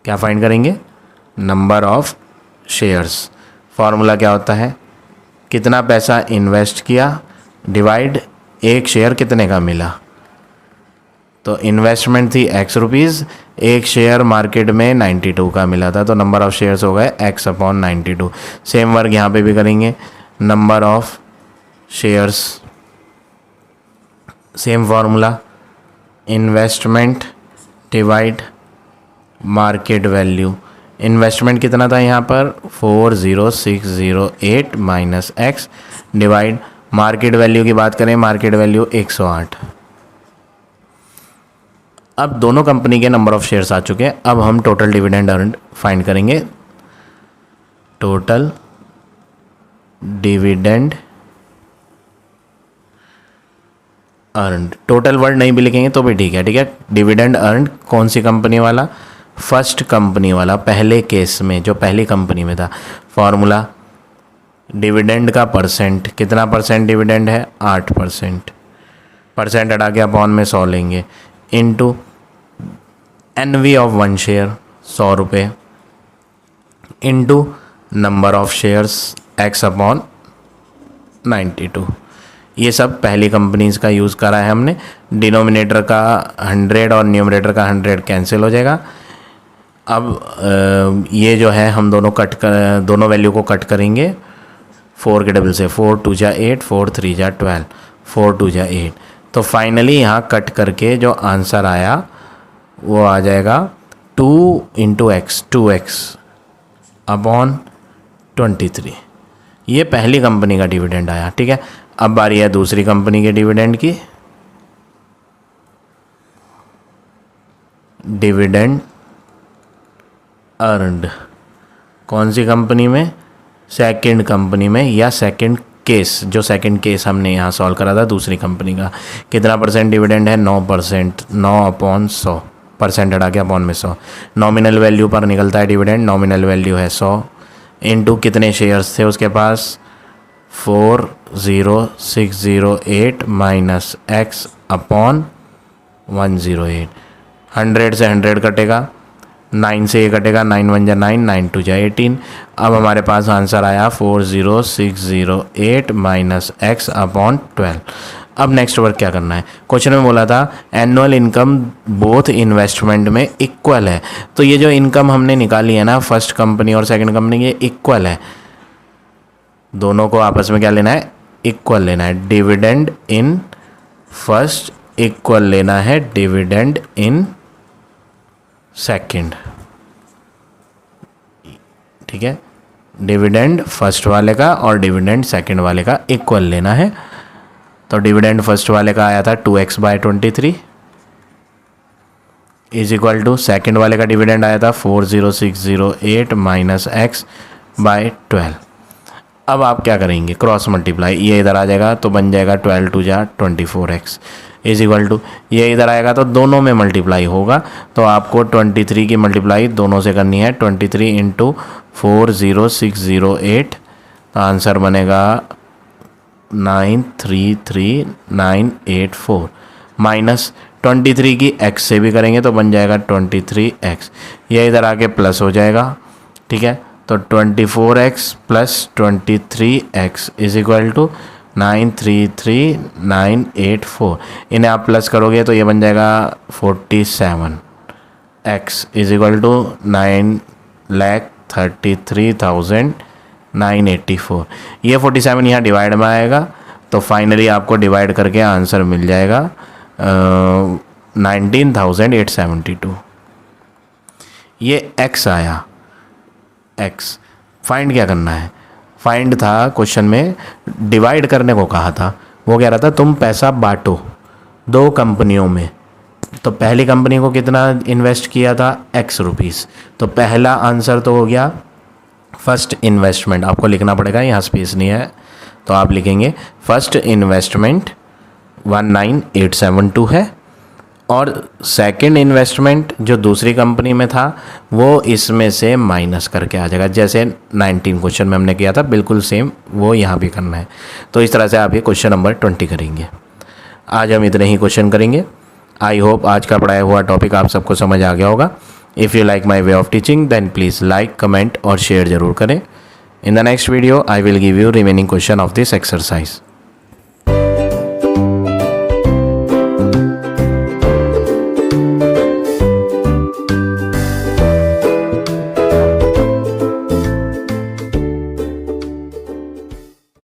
क्या फाइंड करेंगे, नंबर ऑफ शेयर्स। फॉर्मूला क्या होता है, कितना पैसा इन्वेस्ट किया डिवाइड एक शेयर कितने का मिला। तो इन्वेस्टमेंट थी X रुपीज़, एक शेयर मार्केट में 92 का मिला था, तो नंबर ऑफ शेयर्स हो गए X अपॉन 92। सेम वर्क यहाँ पे भी करेंगे, number of shares, same formula, investment divide market value. Investment कितना था यहाँ पर 40608 minus X divide market value की बात करें, मार्केट वैल्यू 108। अब दोनों कंपनी के नंबर ऑफ शेयर्स आ चुके हैं, अब हम टोटल डिविडेंड अर्न्ड फाइंड करेंगे। Total dividend earned, total word नहीं भी लिखेंगे तो भी ठीक है, ठीक है। डिविडेंड अर्न्ड कौन सी कंपनी वाला, फर्स्ट कंपनी वाला, पहले केस में जो पहली कंपनी में था। फॉर्मूला डिविडेंड का परसेंट, कितना परसेंट डिविडेंड है 8%, परसेंट हटा के अपॉन में 100 लेंगे, इनटू NV ऑफ 1 शेयर 100 रुपये, into number of shares X upon 92। ये सब पहली कंपनीज का यूज़ करा है हमने। डिनोमिनेटर का 100 और न्यूमरेटर का 100 कैंसिल हो जाएगा। अब ये जो है हम दोनों वैल्यू को कट करेंगे 4 के डबल से, 4 2 जा 8, 4 3 जा 12, 4 2 जा 8। तो फाइनली यहाँ कट करके जो आंसर आया वो आ जाएगा 2 इंटू एक्स, 2x अपॉन 23। ये पहली कंपनी का डिविडेंड आया, ठीक है। अब बारी है दूसरी कंपनी के डिविडेंड की। डिविडेंड अर्नड, कौन सी कंपनी में, सेकंड कंपनी में या सेकंड केस, जो सेकंड केस हमने यहाँ सॉल्व करा था दूसरी कंपनी का। कितना परसेंट डिविडेंड है, 9%, 9/100, परसेंट हटा के अपॉन में 100। नॉमिनल वैल्यू पर निकलता है डिविडेंड, नॉमिनल वैल्यू है 100 इंटू कितने शेयर्स थे उसके पास, 4608 माइनस x अपॉन 108। 100 से 100 कटेगा, 9 से ये कटेगा, 9 1 जा 9, 9 2 जा 18। अब हमारे पास आंसर आया 40608 माइनस x अपॉन 12। अब नेक्स्ट वर्क क्या करना है, क्वेश्चन में बोला था एनुअल इनकम बोथ इन्वेस्टमेंट में इक्वल है। तो ये जो इनकम हमने निकाली है ना फर्स्ट कंपनी और सेकंड कंपनी, ये इक्वल है, दोनों को आपस में क्या लेना है, इक्वल लेना है। डिविडेंड इन फर्स्ट इक्वल लेना है डिविडेंड इन सेकंड, ठीक है। डिविडेंड फर्स्ट वाले का और डिविडेंड सेकंड वाले का इक्वल लेना है। तो डिविडेंड फर्स्ट वाले का आया था 2x/23 is equal to second वाले का डिविडेंड आया था 40608 माइनस x/12। अब आप क्या करेंगे, क्रॉस मल्टीप्लाई, ये इधर आ जाएगा तो बन जाएगा 12 2 जा 24x इज इक्वल टू, ये इधर आएगा तो दोनों में मल्टीप्लाई होगा। तो आपको 23 की मल्टीप्लाई दोनों से करनी है, 23 इंटू 40608, तो आंसर बनेगा 933984 माइनस 23 की x से भी करेंगे तो बन जाएगा 23x, ये इधर आके प्लस हो जाएगा, ठीक है। तो 24x plus 23x is equal to 933984, इन्हें आप प्लस करोगे तो ये बन जाएगा 47x इज इक्वल टू 9,33,984। ये 47 यहाँ डिवाइड में आएगा तो फाइनली आपको डिवाइड करके आंसर मिल जाएगा 19,872। ये x आया, x फाइंड क्या करना है, फाइंड था क्वेश्चन में, डिवाइड करने को कहा था। वो कह रहा था तुम पैसा बांटो दो कंपनियों में, तो पहली कंपनी को कितना इन्वेस्ट किया था, x रुपीस। तो पहला आंसर तो हो गया फर्स्ट इन्वेस्टमेंट, आपको लिखना पड़ेगा, यहाँ स्पेस नहीं है तो आप लिखेंगे फर्स्ट इन्वेस्टमेंट 19872 है, और सेकंड इन्वेस्टमेंट जो दूसरी कंपनी में था वो इसमें से माइनस करके आ जाएगा, जैसे 19 क्वेश्चन में हमने किया था बिल्कुल सेम वो यहाँ भी करना है। तो इस तरह से आप ये क्वेश्चन नंबर 20 करेंगे। आज हम इतने ही क्वेश्चन करेंगे। आई होप आज का पढ़ाया हुआ टॉपिक आप सबको समझ आ गया होगा। If you like my way of teaching then please like, comment और शेयर ज़रूर करें। In the next video I will give you remaining question of this exercise.